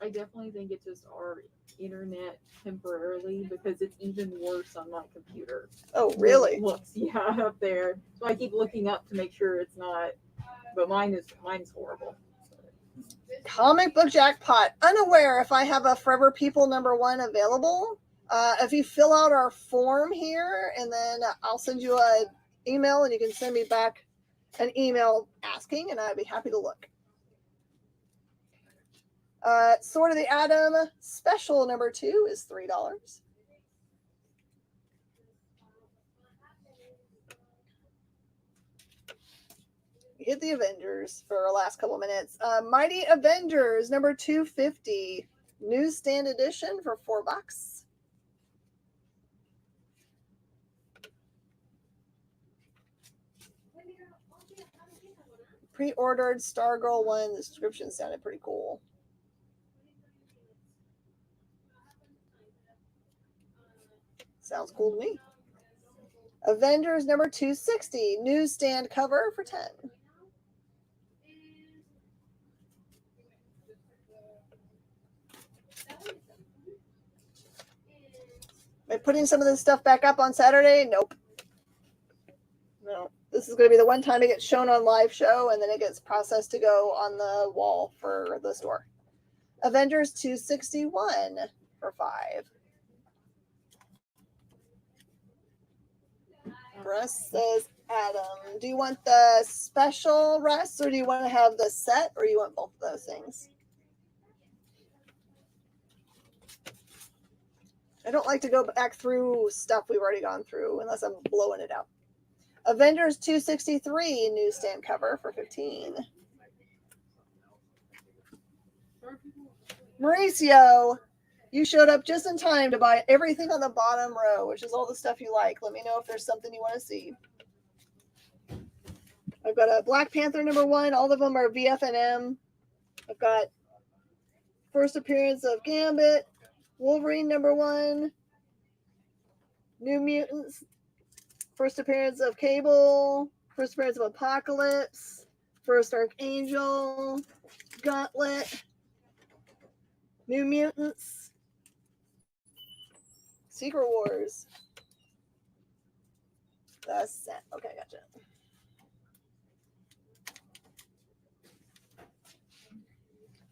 I definitely think it's just our internet temporarily because it's even worse on my computer. Oh, really? It looks, up there. So I keep looking up to make sure it's not, but mine's horrible. Comic book jackpot. Unaware if I have a Forever People #1 available. If you fill out our form here, and then I'll send you an email, and you can send me back an email asking, and I'd be happy to look. Sword of the Atom special #2 is $3. We hit the Avengers for our last couple minutes. Mighty Avengers #250 newsstand edition for $4. Pre-ordered Stargirl 1. The description sounded pretty cool. Sounds cool to me. Avengers #260 newsstand cover for $10. Am I putting some of this stuff back up on Saturday? Nope. No. This is going to be the one time it gets shown on live show, and then it gets processed to go on the wall for the store. Avengers 261 for $5. Russ says, Adam, do you want the special, Russ, or do you want to have the set, or you want both of those things? I don't like to go back through stuff we've already gone through unless I'm blowing it out. Avengers 263 newsstand cover for $15. Mauricio, you showed up just in time to buy everything on the bottom row, which is all the stuff you like. Let me know if there's something you want to see. I've got a Black Panther #1. All of them are VFNM. I've got first appearance of Gambit, Wolverine #1, New Mutants, first appearance of Cable, first appearance of Apocalypse, first Archangel, Gauntlet, New Mutants, Secret Wars. That's set. Okay, gotcha.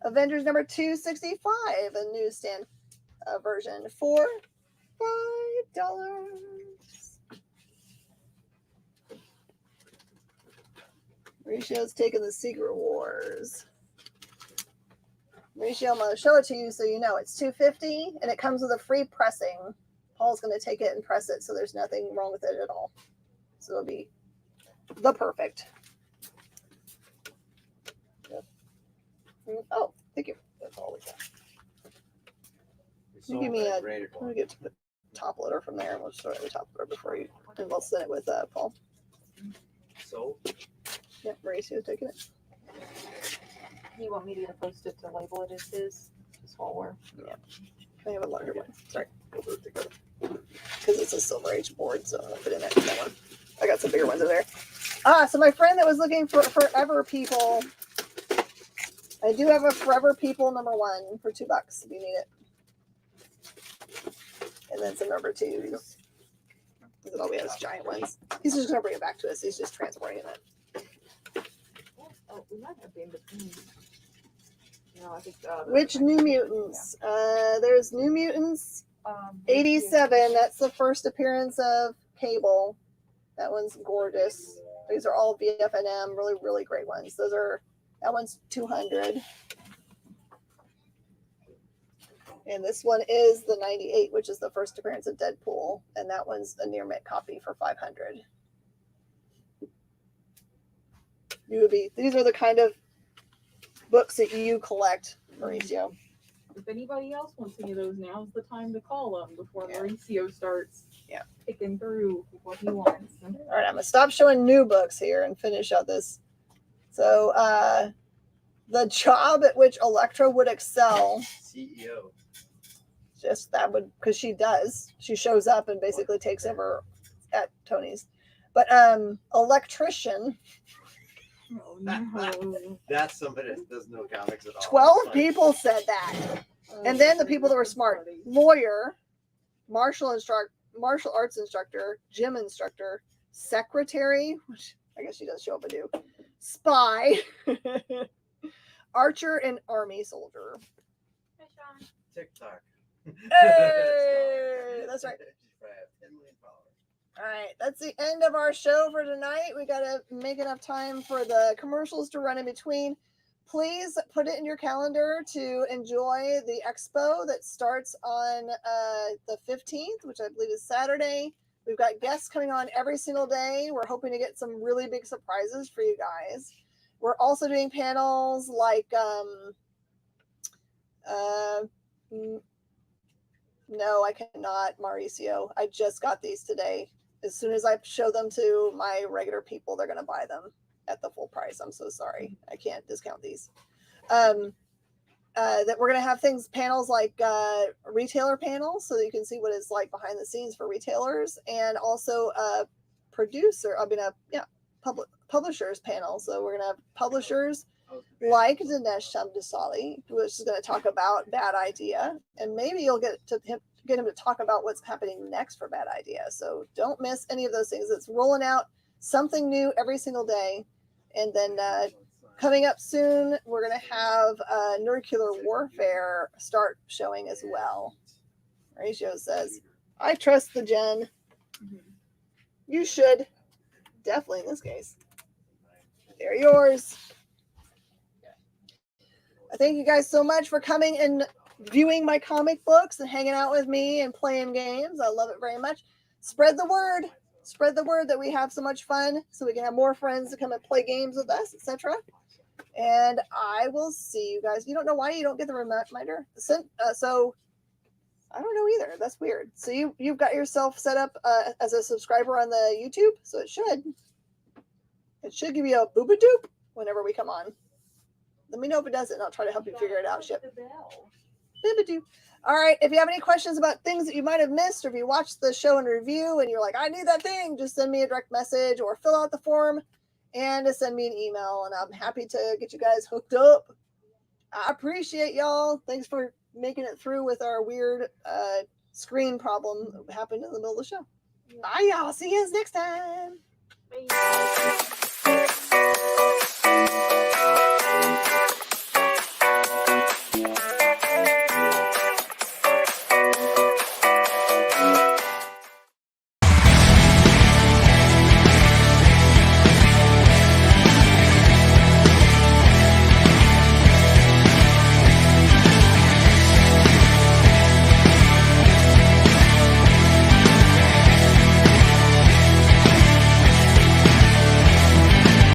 Avengers #265, a newsstand version for $5. Mauricio's taking the Secret Wars. Mauricio, I'm going to show it to you so you know. It's $250 and it comes with a free pressing. Paul's going to take it and press it so there's nothing wrong with it at all. So it'll be the perfect. Yep. Oh, thank you. That's all we got. You give me a. Let me get to the top loader from there, and we'll start at the top loader before you, and we'll send it with Paul. So. Yep, Mauricio's taking it. You want me to post it to label it as his? Just while we're. Yeah. I have a larger one. Sorry. We'll put it together. Because it's a Silver Age board, so I'll put it in that one. I got some bigger ones in there. So my friend that was looking for Forever People. I do have a Forever People #1 for $2 if you need it. And then some #2s. Oh, we have those giant ones. He's just going to bring it back to us. He's just transporting it. Oh, we might have been between. No, I think Which New Mutants? There's New Mutants 87. That's the first appearance of Cable. That one's gorgeous. These are all VFNM, really, really great ones. That one's 200. And this one is the 98, which is the first appearance of Deadpool. And that one's a near mint copy for 500. These are the kind of books that you collect, Mauricio. If anybody else wants any of those, now's the time to call them before Mauricio starts picking through what he wants. All right, I'm going to stop showing new books here and finish out this. So, the job at which Elektra would excel. CEO. Just that would, because she does. She shows up and basically takes over at Tony's. But electrician. Oh, no. That's somebody that doesn't know comics at all. 12 people said that. And then the people that were smart. Lawyer, martial arts instructor, gym instructor, secretary, which I guess she does show up and do, spy, archer, and army soldier. TikTok. Hey, that's right. 10 million followers. All right, that's the end of our show for tonight. We got to make enough time for the commercials to run in between. Please put it in your calendar to enjoy the expo that starts on the 15th, which I believe is Saturday. We've got guests coming on every single day. We're hoping to get some really big surprises for you guys. We're also doing panels like no, I cannot, Mauricio. I just got these today. As soon as I show them to my regular people, they're going to buy them at the full price. I'm so sorry. I can't discount these. That we're going to have panels like retailer panels, so that you can see what it's like behind the scenes for retailers, and also publishers panel. So we're going to have publishers like Dinesh Shamdasali, which is going to talk about Bad Idea, and maybe you'll get him to talk about what's happening next for Bad Idea. So don't miss any of those things. It's rolling out something new every single day. And then coming up soon, we're going to have Nuclear Warfare start showing as well. Horatio says, I trust the Gen. You should. Definitely in this case. They're yours. I thank you guys so much for coming and viewing my comic books and hanging out with me and playing games. I love it very much. Spread the word. Spread the word that we have so much fun, so we can have more friends to come and play games with us, etc. And I will see you guys. You don't know why you don't get the reminder? So I don't know either. That's weird. So you've got yourself set up as a subscriber on the YouTube, so it should give you a booba-doop whenever we come on. Let me know if it doesn't, and I'll try to help you figure it out, Ship. Booba-doop. All right, if you have any questions about things that you might have missed, or if you watched the show in review and you're like, I need that thing, just send me a direct message or fill out the form and send me an email, and I'm happy to get you guys hooked up. I appreciate y'all. Thanks for making it through with our weird screen problem that happened in the middle of the show. Bye, y'all. See you guys next time. Bye.